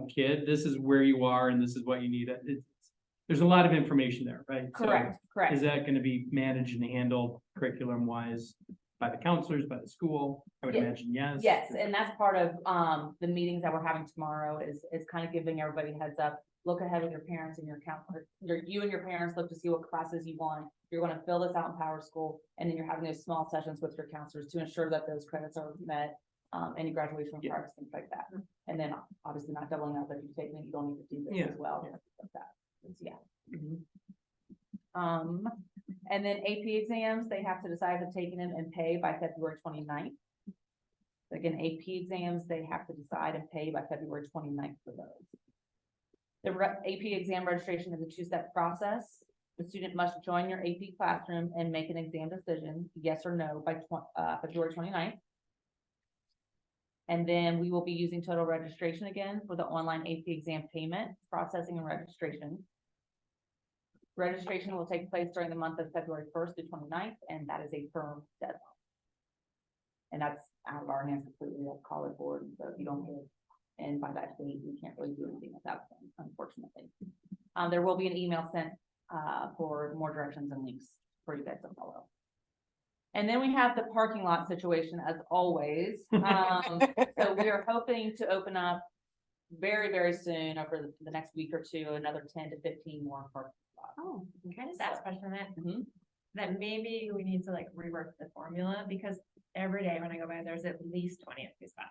kid, this is where you are and this is what you need. There's a lot of information there, right? So Correct. is that gonna be managed and handled curriculum wise by the counselors, by the school? I would Yeah. imagine, yes. Yes, and that's part of the meetings that we're having tomorrow is kind of giving everybody a heads up. Look ahead with your parents and your counselor, you and your parents look to see what classes you want. You're gonna fill this out in Power School, and then you're having those small sessions with your counselors to ensure that those credits are met. Any graduation Yeah. requirements, things like that. And then obviously not doubling up, if you've taken it, you don't need to do this Yeah. as well. Yeah. Like that. Yeah. And then AP exams, they have to decide if they're taking them and pay by February 29th. Again, AP exams, they have to decide and pay by February 29th for those. The AP exam registration is a two-step process. The student must join your AP classroom and make an exam decision, yes or no, by February 29th. And then we will be using total registration again for the online AP exam payment, processing and registration. Registration will take place during the month of February 1st to 29th, and that is a firm deadline. And that's out of our hands completely, that's college board, so if you don't hit, and by that date, we can't really do anything at that point, unfortunately. There will be an email sent, for more directions and links for you guys to follow. And then we have the parking lot situation as always. So we are hoping to open up very, very soon over the next week or two, another 10 to 15 more parking lots. Oh, can I just ask a question on that? Mhm. That maybe we need to like rework the formula, because every day when I go by, there's at least 20 empty spots.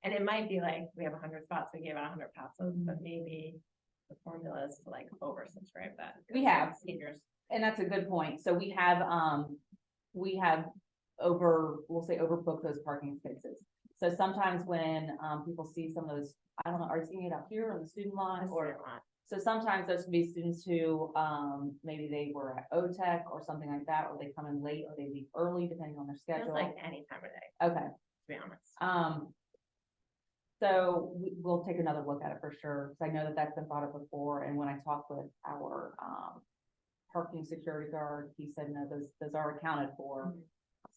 And it might be like, we have 100 spots, we gave out 100 passes, but maybe the formula is to like oversubscribe that. We have. Seniors. And that's a good point. So we have we'll say overbooked those parking spaces. So sometimes when people see some of those, I don't know, are you seeing it up here on the student line or? So sometimes those can be students who maybe they were at OTech or something like that, or they come in late or they leave early depending on their Feels schedule. like any time of day, Okay. to be honest. So we'll take another look at it for sure, because I know that that's been brought up before, and when I talked with our parking security guard, he said, no, those are accounted for.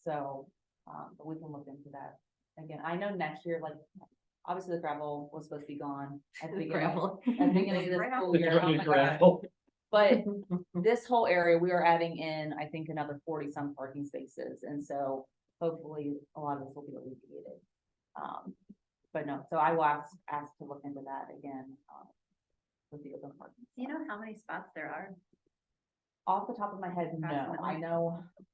So, but we can look into that. Again, I know next year, like, obviously the gravel was supposed to be gone at the beginning, at the beginning of this school year. Oh my God. But this whole area, we are adding in, I think, another 40 some parking spaces, and so hopefully a lot of this will be alleviated. But no, so I will ask to look into that again, with the open parking. Do you know how many spots there are? Off the top of my head, no, Approximately.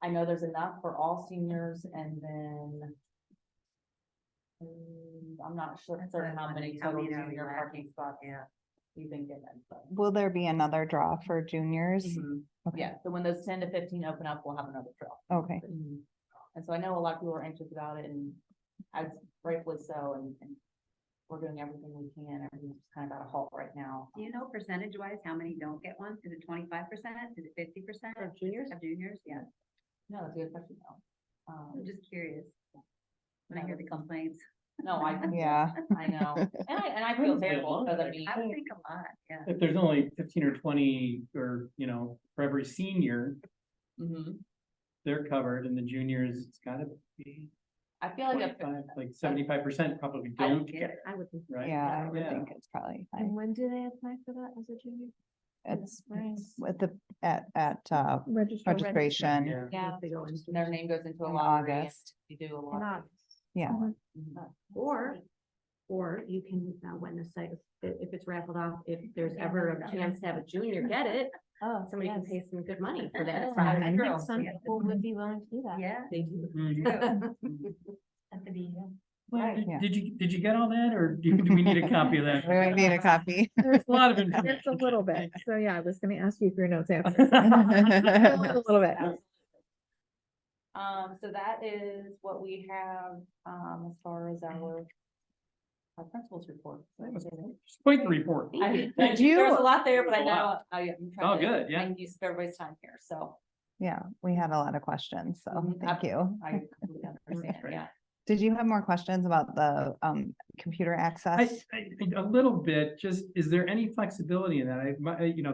I know there's enough for all seniors, and then I'm not sure That's certain what I how many wondered, how total many are junior left? parking spots Yeah. we've been given, but. Will there be another draw for juniors? Mhm. Okay. Yeah, so when those 10 to 15 open up, we'll have another draw. Okay. And so I know a lot of people are anxious about it, and as rightfully so, and we're doing everything we can. Everything's just kind of at a halt right now. Do you know percentage wise, how many don't get one? Is it 25%? Is it 50%? Of juniors? Of juniors, yeah. No, that's a good question though. I'm just curious. When I hear the complaints. No, I. Yeah. I know, and I feel terrible, because I mean. I would think a lot, yeah. If there's only 15 or 20 or, for every senior, Mhm. they're covered, and the juniors, it's gotta be I feel like, 25, like 75% probably I don't get get it. I would think. it, right? Yeah, I would Yeah. think it's probably And fine. when do they apply for that as a junior? It's Right. with the, at, Register. registration. Yeah, They go into- their name goes into a In lottery and August. you do a In lot. August. Yeah, Or you can, when the site, if it's raffled off, if there's ever a chance to have a junior get it, Oh, somebody can pay some good money for that. That's true. prize. Some people would be willing to do that. Yeah. They do. At the beginning. Well, Yeah. did you get all that, or do we need a copy of that? we might need a copy. There's a lot of Just information. a little bit. So yeah, I was gonna ask you for your notes after. A little bit. So that is what we have, as far as our principal's report. That was quite the report. There's you- a lot there, but I know, Wow. I'm Oh, trying to good, yeah. make use of everybody's time here, so Yeah, we had a lot of questions, so Mhm, thank you. I completely understand, yeah. Did you have more questions about the computer access? A little bit, just, is there any flexibility in that? You know,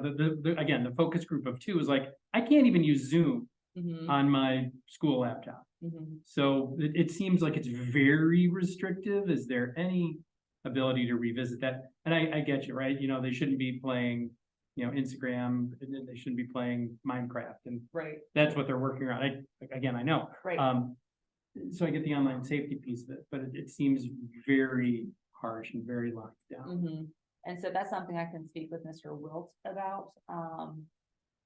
again, the focus group of 2 is like, I can't even use Zoom Mhm, on my school laptop. mhm. So it seems like it's very restrictive. Is there any ability to revisit that? And I get you, right? You know, they shouldn't be playing, you know, Instagram, and then they shouldn't be playing Minecraft, and Right, that's what they're working on. Again, I know. right. So I get the online safety piece of it, but it seems very harsh and very locked down. Mhm. And so that's something I can speak with Mr. Wilt about,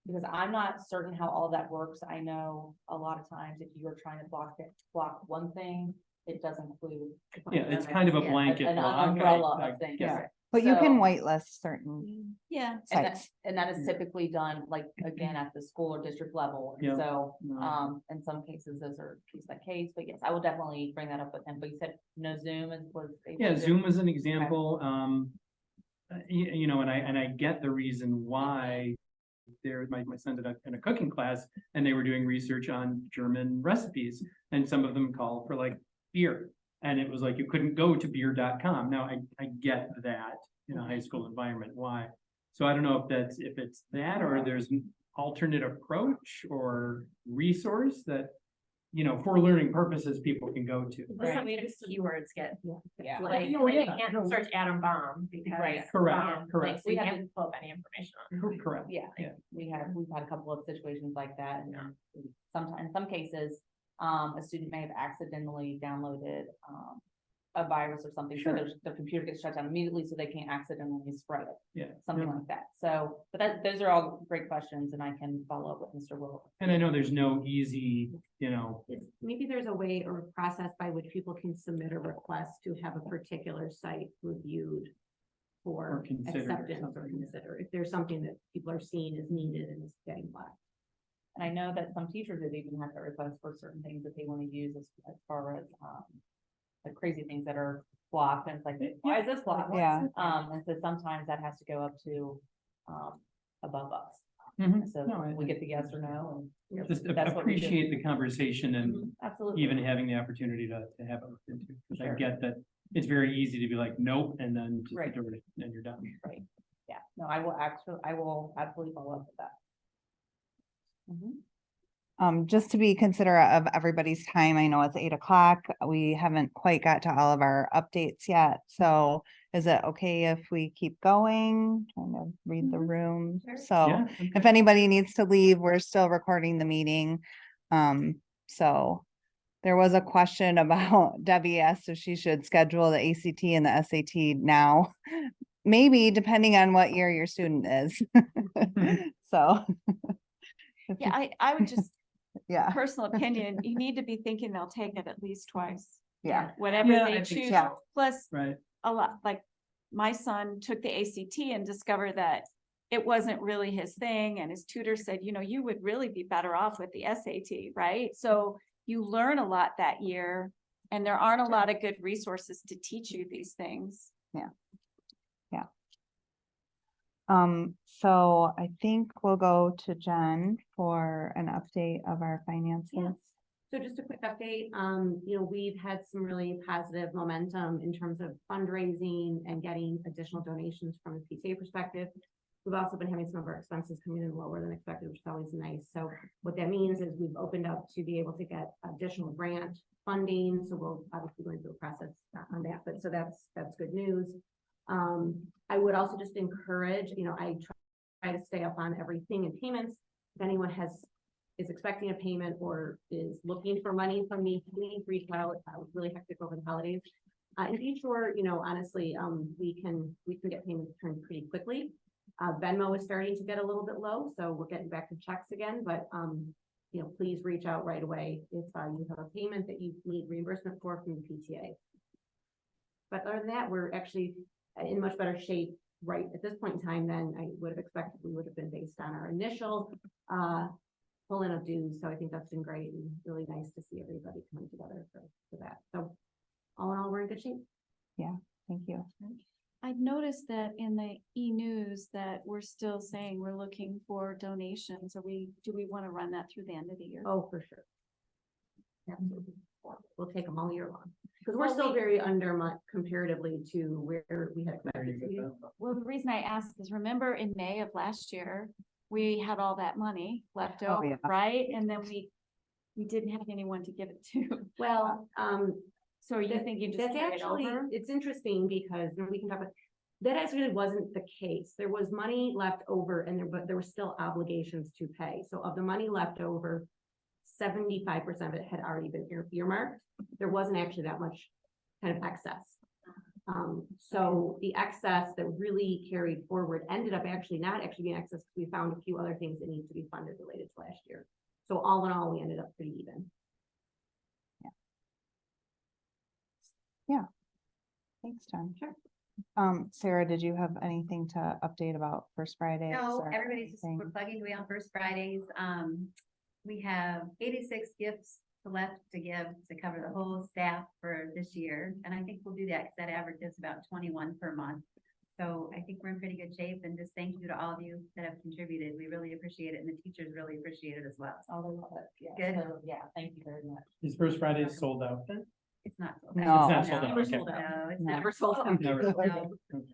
because I'm not certain how all that works. I know a lot of times if you're trying to block one thing, it does include. Yeah, it's kind of a Yeah, blanket an block. umbrella I of things. get it. But you can So- whitelist certain Yeah, sites. and that is typically done like, again, at the school or district level. And Yeah. so, No. in some cases, those are case by case, but yes, I will definitely bring that up with him. But you said no Zoom was. able Yeah, to- Zoom is an example, you know, and I get the reason why. My son did in a cooking class, and they were doing research on German recipes, and some of them call for like beer. And it was like, you couldn't go to beer.com. Now, I get that in a high school environment, why? So I don't know if it's that, or there's an alternate approach or resource that, you know, for learning purposes, people can go to. Well, some of these keywords get, Yeah. like, Oh, yeah. you can't search atom bomb because. Right. Correct, correct. Like, so you can't pull up any information on. it. Correct. Yeah, Yeah. we've had a couple of situations like that, and sometimes, in some cases, a student may have accidentally downloaded, a virus or something, so Sure. their computer gets shut down immediately, so they can't accidentally spread it, Yeah. something No. like that. So, but those are all great questions, and I can follow up with Mr. Will. And I know there's no easy, you know, Maybe there's a way or a process by which people can submit a request to have a particular site reviewed Or for considered or acceptance or something, yeah. consider, if there's something that people are seeing as needed and is getting blocked. And I know that some teachers have even had to request for certain things that they want to use as far as, the crazy things that are blocked, and it's like, why is this blocked? Yeah. And so sometimes that has to go up to, above us. Mhm. So No, we get the yes or no, and just that's what we do. appreciate the conversation and Absolutely. even having the opportunity to have it looked into. Because I Sure. get that it's very easy to be like, nope, and then just Right. do it, and you're done. Right, yeah, no, I will absolutely follow up with that. Mhm. Just to be considerate of everybody's time, I know it's 8 o'clock. We haven't quite got to all of our updates yet. So is it okay if we keep going? Trying to read the room. So Yeah, if anybody needs to leave, we're still recording the meeting. So there was a question about Debbie asked if she should schedule the ACT and the SAT now. Maybe depending on what year your student is. So. if Yeah, you- I would just, Yeah, personal opinion, you need to be thinking they'll take it at least twice. yeah, Whatever Yeah, I they think choose, so. plus right. a lot, like, my son took the ACT and discovered that it wasn't really his thing, and his tutor said, you know, you would really be better off with the SAT, right? So you learn a lot that year, and there aren't a lot of good resources to teach you these things. so I think we'll go to Jen for an update of our finances. Yeah. So just a quick update, we've had some really positive momentum in terms of fundraising and getting additional donations from a PTA perspective. We've also been having some of our expenses coming in lower than expected, which is always nice. So what that means is we've opened up to be able to get additional grant funding. So we'll obviously going through a process on that, but so that's good news. I would also just encourage, I to stay up on everything in payments. If anyone is expecting a payment or is looking for money from me, please reach out. It was really hectic over the holidays. And be sure, honestly, we can get payments turned pretty quickly. Venmo is starting to get a little bit low, so we're getting back to checks again, but, please reach out right away if you have a payment that you need reimbursement for from the PTA. But other than that, we're actually in much better shape right at this point in time than I would have expected we would have been based on our initial pull-in of dues. So I think that's been great and really nice to see everybody coming together for that. So all in all, we're in good shape. Thank you. I've noticed that in the e-news that we're still saying we're looking for donations. Do we want to run that through the end of the year? Oh, for sure. Absolutely. We'll take them all year long. Because we're Well, still very under comparatively to where we had expected to be. Well, the reason I ask is remember in May of last year, we had all that money left Oh, over, yeah. right? And then we didn't have anyone to give it to. Well, So are you thinking just that's carry it actually, over? it's interesting because we can talk about, that actually wasn't the case. There was money left over but there were still obligations to pay. So of the money left over, 75% of it had already been earmarked. There wasn't actually that much kind of excess. So the excess that really carried forward ended up actually not actually being excess because we found a few other things that need to be funded related to last year. So all in all, we ended up pretty even. Thanks, Jen. Sure. Sarah, did you have anything to update about First Fridays? No, or everybody's just, anything? we're plugging away on First Fridays. We have 86 gifts left to give to cover the whole staff for this year. And I think we'll do that because that average is about 21 per month. So I think we're in pretty good shape, and just thank you to all of you that have contributed. We really appreciate it, and the teachers really appreciate it as well. Oh, I love it. Yeah. Good. So, yeah, thank you very much. Is First Friday sold out then? It's not. sold No. out. It's not sold out, No, okay. no, it's No. never sold out. Never. No. Okay.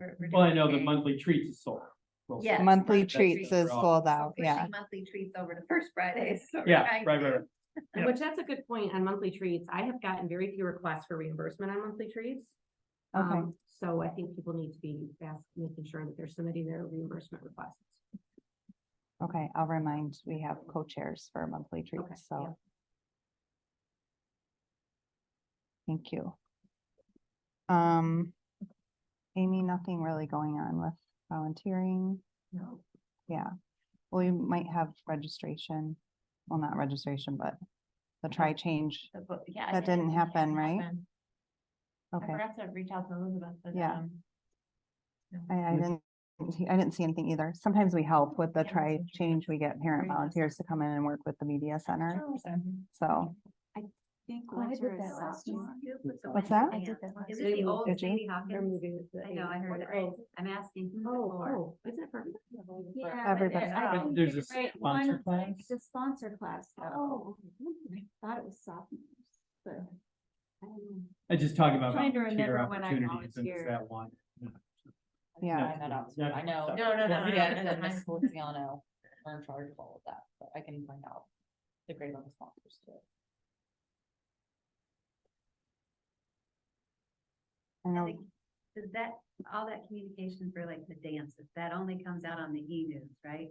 We're Well, I doing know the okay. monthly treats is sold. Well, Yes. Monthly monthly treats treats. is sold So out, yeah. pushing monthly treats over to First Fridays. so we're Yeah, trying right, to- right, right. Yeah. Which that's a good point on monthly treats. I have gotten very few requests for reimbursement on monthly treats. Okay. So I think people need to be making sure that they're submitting their reimbursement requests. Okay, I'll remind, we have co-chairs for monthly Okay, treats, so. yeah. Thank you. Amy, nothing really going on with volunteering? No. Yeah, well, we might have registration, well, not registration, but the try change, Yeah. I that didn't happen, right? I Okay, forgot to reach out to Elizabeth, but, Yeah. I didn't see anything either. Sometimes we help with the try change, we get parent volunteers to come in and work with the media center, so. I think Oh, I winter did is that last year. What's that? I did that last Is year. it the old Did you? Sadie They're Hawkins? moving it to I know, I heard it. Oh, I'm asking. who's it for? oh, is it for? Yeah, Everybody. but I But think there's you're a right, sponsor one- class? It's a sponsor class. Oh, I thought it was sophomores, but. I don't know. I just talk about Trying to volunteer remember when I opportunities and volunteered. that one. Yeah. Find that out. Yeah. I know. No, no, no, Yeah, no, and no, then no. Miss Feliciano are in charge of all of that, but I can find out the grade on the sponsors too. I know, think- Does that, all that communication for like the dances, that only comes out on the e-news, right?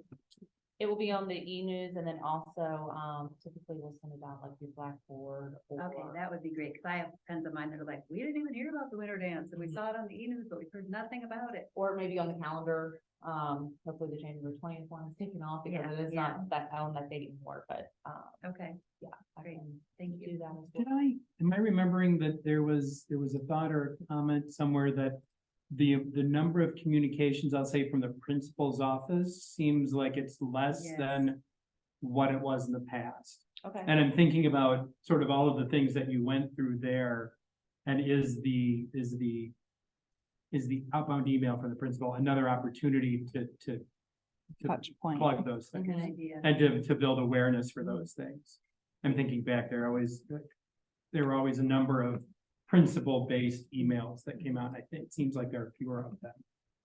It will be on the e-news and then also, typically we'll send it out like your Blackboard or. Okay, that would be great, because I have friends of mine that are like, we didn't even hear about the winter dance, and we saw it on the e-news, but we heard nothing about it. Or maybe on the calendar, hopefully the January 20th one is taken off because Yeah, it is yeah. not that on that date anymore, but, Okay, yeah, I Great. can thank do you. that as Did well. am I remembering that there was a thought or a comment somewhere that the number of communications, I'll say from the principal's office seems like it's less Yes. than what it was in the past. Okay. And I'm thinking about sort of all of the things that you went through there. And is the outbound email from the principal another opportunity to touch point. plug those good things idea. and to build awareness for those things? I'm thinking back, there were always a number of principal-based emails that came out. I think it seems like there are fewer of them.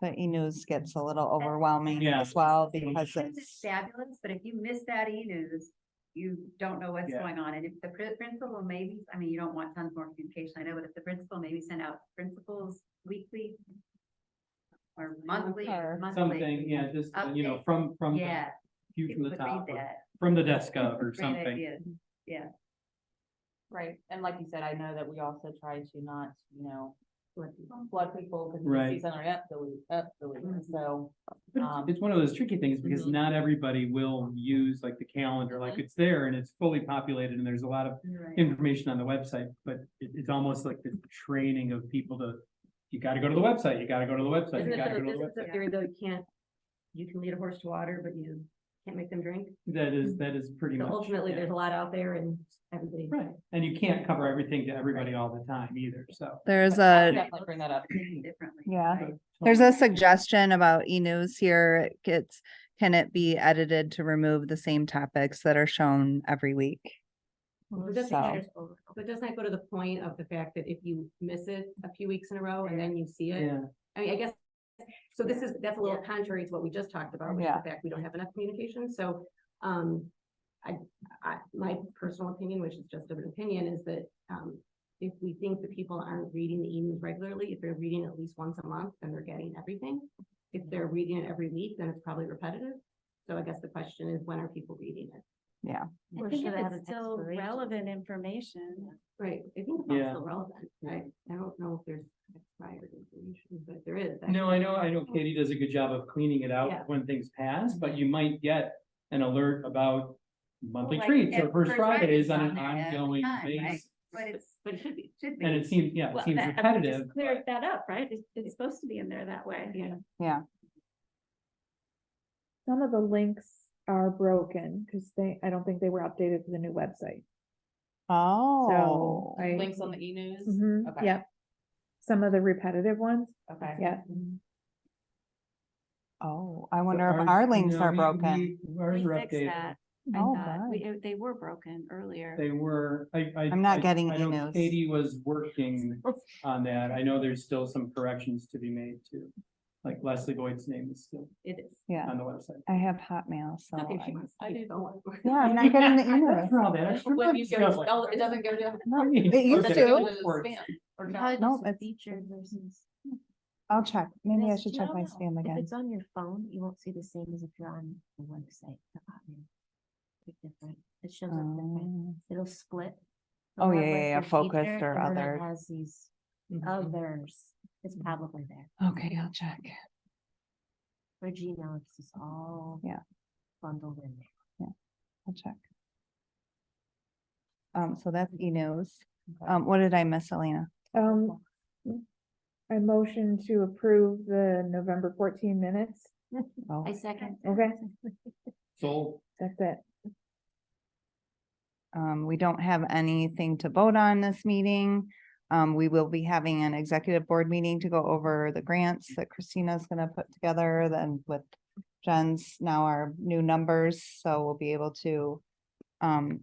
The e-news gets a little overwhelming Yeah. as well The because e-news is it's, fabulous, but if you miss that e-news, you don't know what's Yeah. going on, and if the principal maybe, I mean, you don't want tons more communication, I know, but if the principal maybe send out principals weekly or monthly, Or something, yeah, just, you know, from, the Yeah. view from the Would read top, or that. from the desk up or Great something. idea. Yeah. Right, and like you said, I know that we also try to not, flood people, because you Right. see something, delete, so. But it's one of those tricky things because Mhm. not everybody will use like the calendar, like it's there and it's fully populated and there's a lot of Right. information on the website, but it's almost like the training of people to, you gotta go to the website, you gotta go to the website, Isn't you it gotta go to the, the isn't the website. theory though, you can lead a horse to water, but you can't make them drink? That is pretty So much. ultimately, yeah. there's a lot out there and everybody. Right, and you can't cover everything to everybody all the time either, so. There's I'll a, definitely bring that up. Differently. yeah. right? There's a suggestion about e-news here. Can it be edited to remove the same topics that are shown every week? But doesn't So- that- but doesn't that go to the point of the fact that if you miss it a few weeks in a row and then you see it? Yeah, I mean, I guess, so that's a little contrary to what we just talked about, which is Yeah. the fact we don't have enough communication, so, my personal opinion, which is just an opinion, is that, if we think that people aren't reading the e-news regularly, if they're reading at least once a month, then they're getting everything. If they're reading it every week, then it's probably repetitive. So I guess the question is, when are people reading it? Yeah. I think if it's still relevant information. Right, I think it's Yeah. still relevant, right? I don't know if there's expired information, but if there is. that no, should- I know Katie does a good job of cleaning it Yeah. out when things pass, but you might get an alert about monthly Like, treats or yeah, first First Fridays Friday's on on an there every ongoing time, right? basis. But it's, But it should be. should be. And it seems, yeah, it Well, seems that- repetitive. just clear that up, right? It's supposed to be in there that way. Yeah. Yeah. Some of the links are broken because I don't think they were updated to the new website. Oh, So I, Links on the e-news? Mhm, Okay. yep. Some of the repetitive ones, Okay. yeah. oh, I wonder if our links are broken. Ours We are fixed updated. that. I Oh, thought. good. They were broken earlier. They were, I'm not getting I know e-news. Katie was working on that. I know there's still some corrections to be made too. Like Leslie Boyd's name is still It is. Yeah, on the website. I have Hotmail, so I think she I, wants to keep going. yeah, I'm not getting the emails. For all that extra When you stuff. go, oh, it doesn't go to. No, I mean, it used Does it go to. to the spam or not? Probably Nope, just it's- featured versus. I'll check. Maybe I Miss, should do you check my know spam If again. it's on your phone, you won't see the same as if you're on the website. the Hotmail. It's different. It shows up different. Um, It'll split. Oh, It'll yeah, have, yeah, like, yeah, your focused feature, or and then it other. Has these Mhm. others. It's probably there. Okay, I'll check. For Gmail, it's just all. Yeah. Bundled in there. I'll check. So that's e-news. What did I miss, Elena? I motion to approve the November 14 minutes. Oh, I second. Okay, So that's it. we don't have anything to vote on this meeting. We will be having an executive board meeting to go over the grants that Christina's gonna put together, then with Jen's now our new numbers, so we'll be able to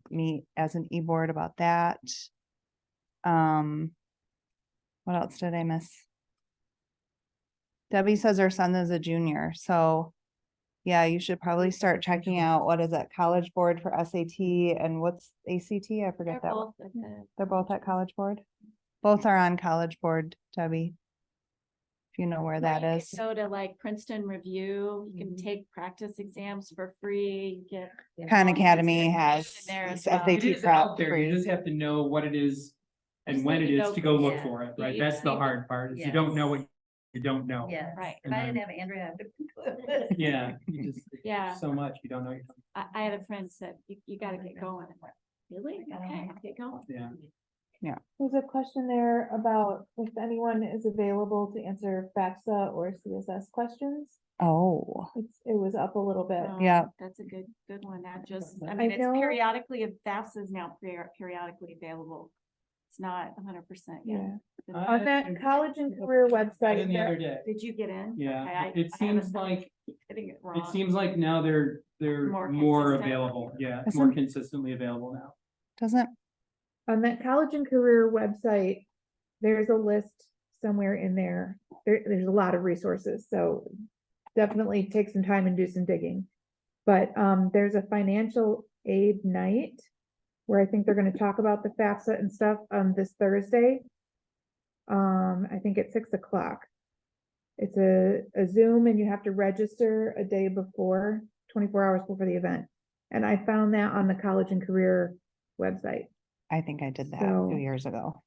meet as an e-board about that. What else did I miss? Debbie says her son is a junior, so yeah, you should probably start checking out, what is it, College Board for SAT and what's ACT? I forget that. one. They're both at College Board? Both are on College Board, Debbie. If you know where that is. So to like Princeton Review, you can take practice exams for free, you get. Khan all kinds of Academy good has in there as SAT well. it is prep out there. You free. just have to know what it is and Just when need it to is go to go for- look yeah. for it, You- right? you That's the need to- hard part is you don't know what you don't know. Yeah, right. And then- Andrea. Yeah, you just, Yeah. so much, you don't know. I had a friend said, you gotta get going. I'm like, really? Okay, I'll get going. Yeah. There's a question there about if anyone is available to answer FAFSA or CSS questions. Oh, It was up a little bit. yeah. That's a good one. That just, I I mean, it's know- periodically, if FAFSA is now periodically available. It's not 100% yet. Yeah. On that college and career Got website, in the other there- day. Did you get in? Yeah, Okay, I it haven't- seems like, Getting it it wrong. seems like now they're More more consistent. available. Yeah, Isn't- more consistently available now. Doesn't, on that college and career website, there's a list somewhere in there. There's a lot of resources, so definitely take some time and do some digging. But there's a financial aid night where I think they're gonna talk about the FAFSA and stuff this Thursday. I think at 6 o'clock. It's a Zoom and you have to register a day before, 24 hours before the event. And I found that on the College and Career website. I think I did that So- 2 years ago.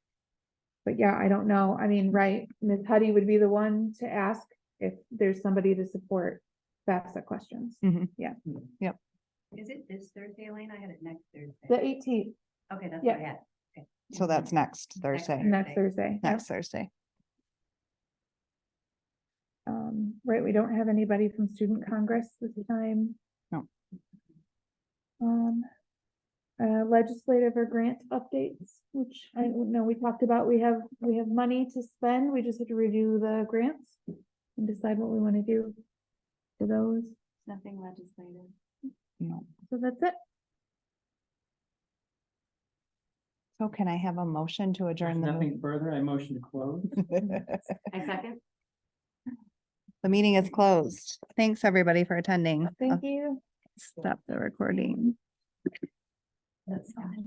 But yeah, I don't know. I mean, right, Ms. Huddy would be the one to ask if there's somebody to support FAFSA questions. Is it this Thursday, Elaine? I had it next Thursday. The 18th, Okay, that's yeah. what I had. So that's next Thursday, next Thursday. Yep. next Thursday. Right, we don't have anybody from Student Congress this time. No. Legislative or grant updates, which I don't know, we talked about, we have money to spend, we just have to review the grants and decide what we want to do for those. Nothing legislative. No. So that's it. So can I have a motion to There's adjourn the nothing further. I motion to close. meeting? I second. The meeting is closed. Thanks, everybody, for attending. Thank you. Stop the recording. That's fine.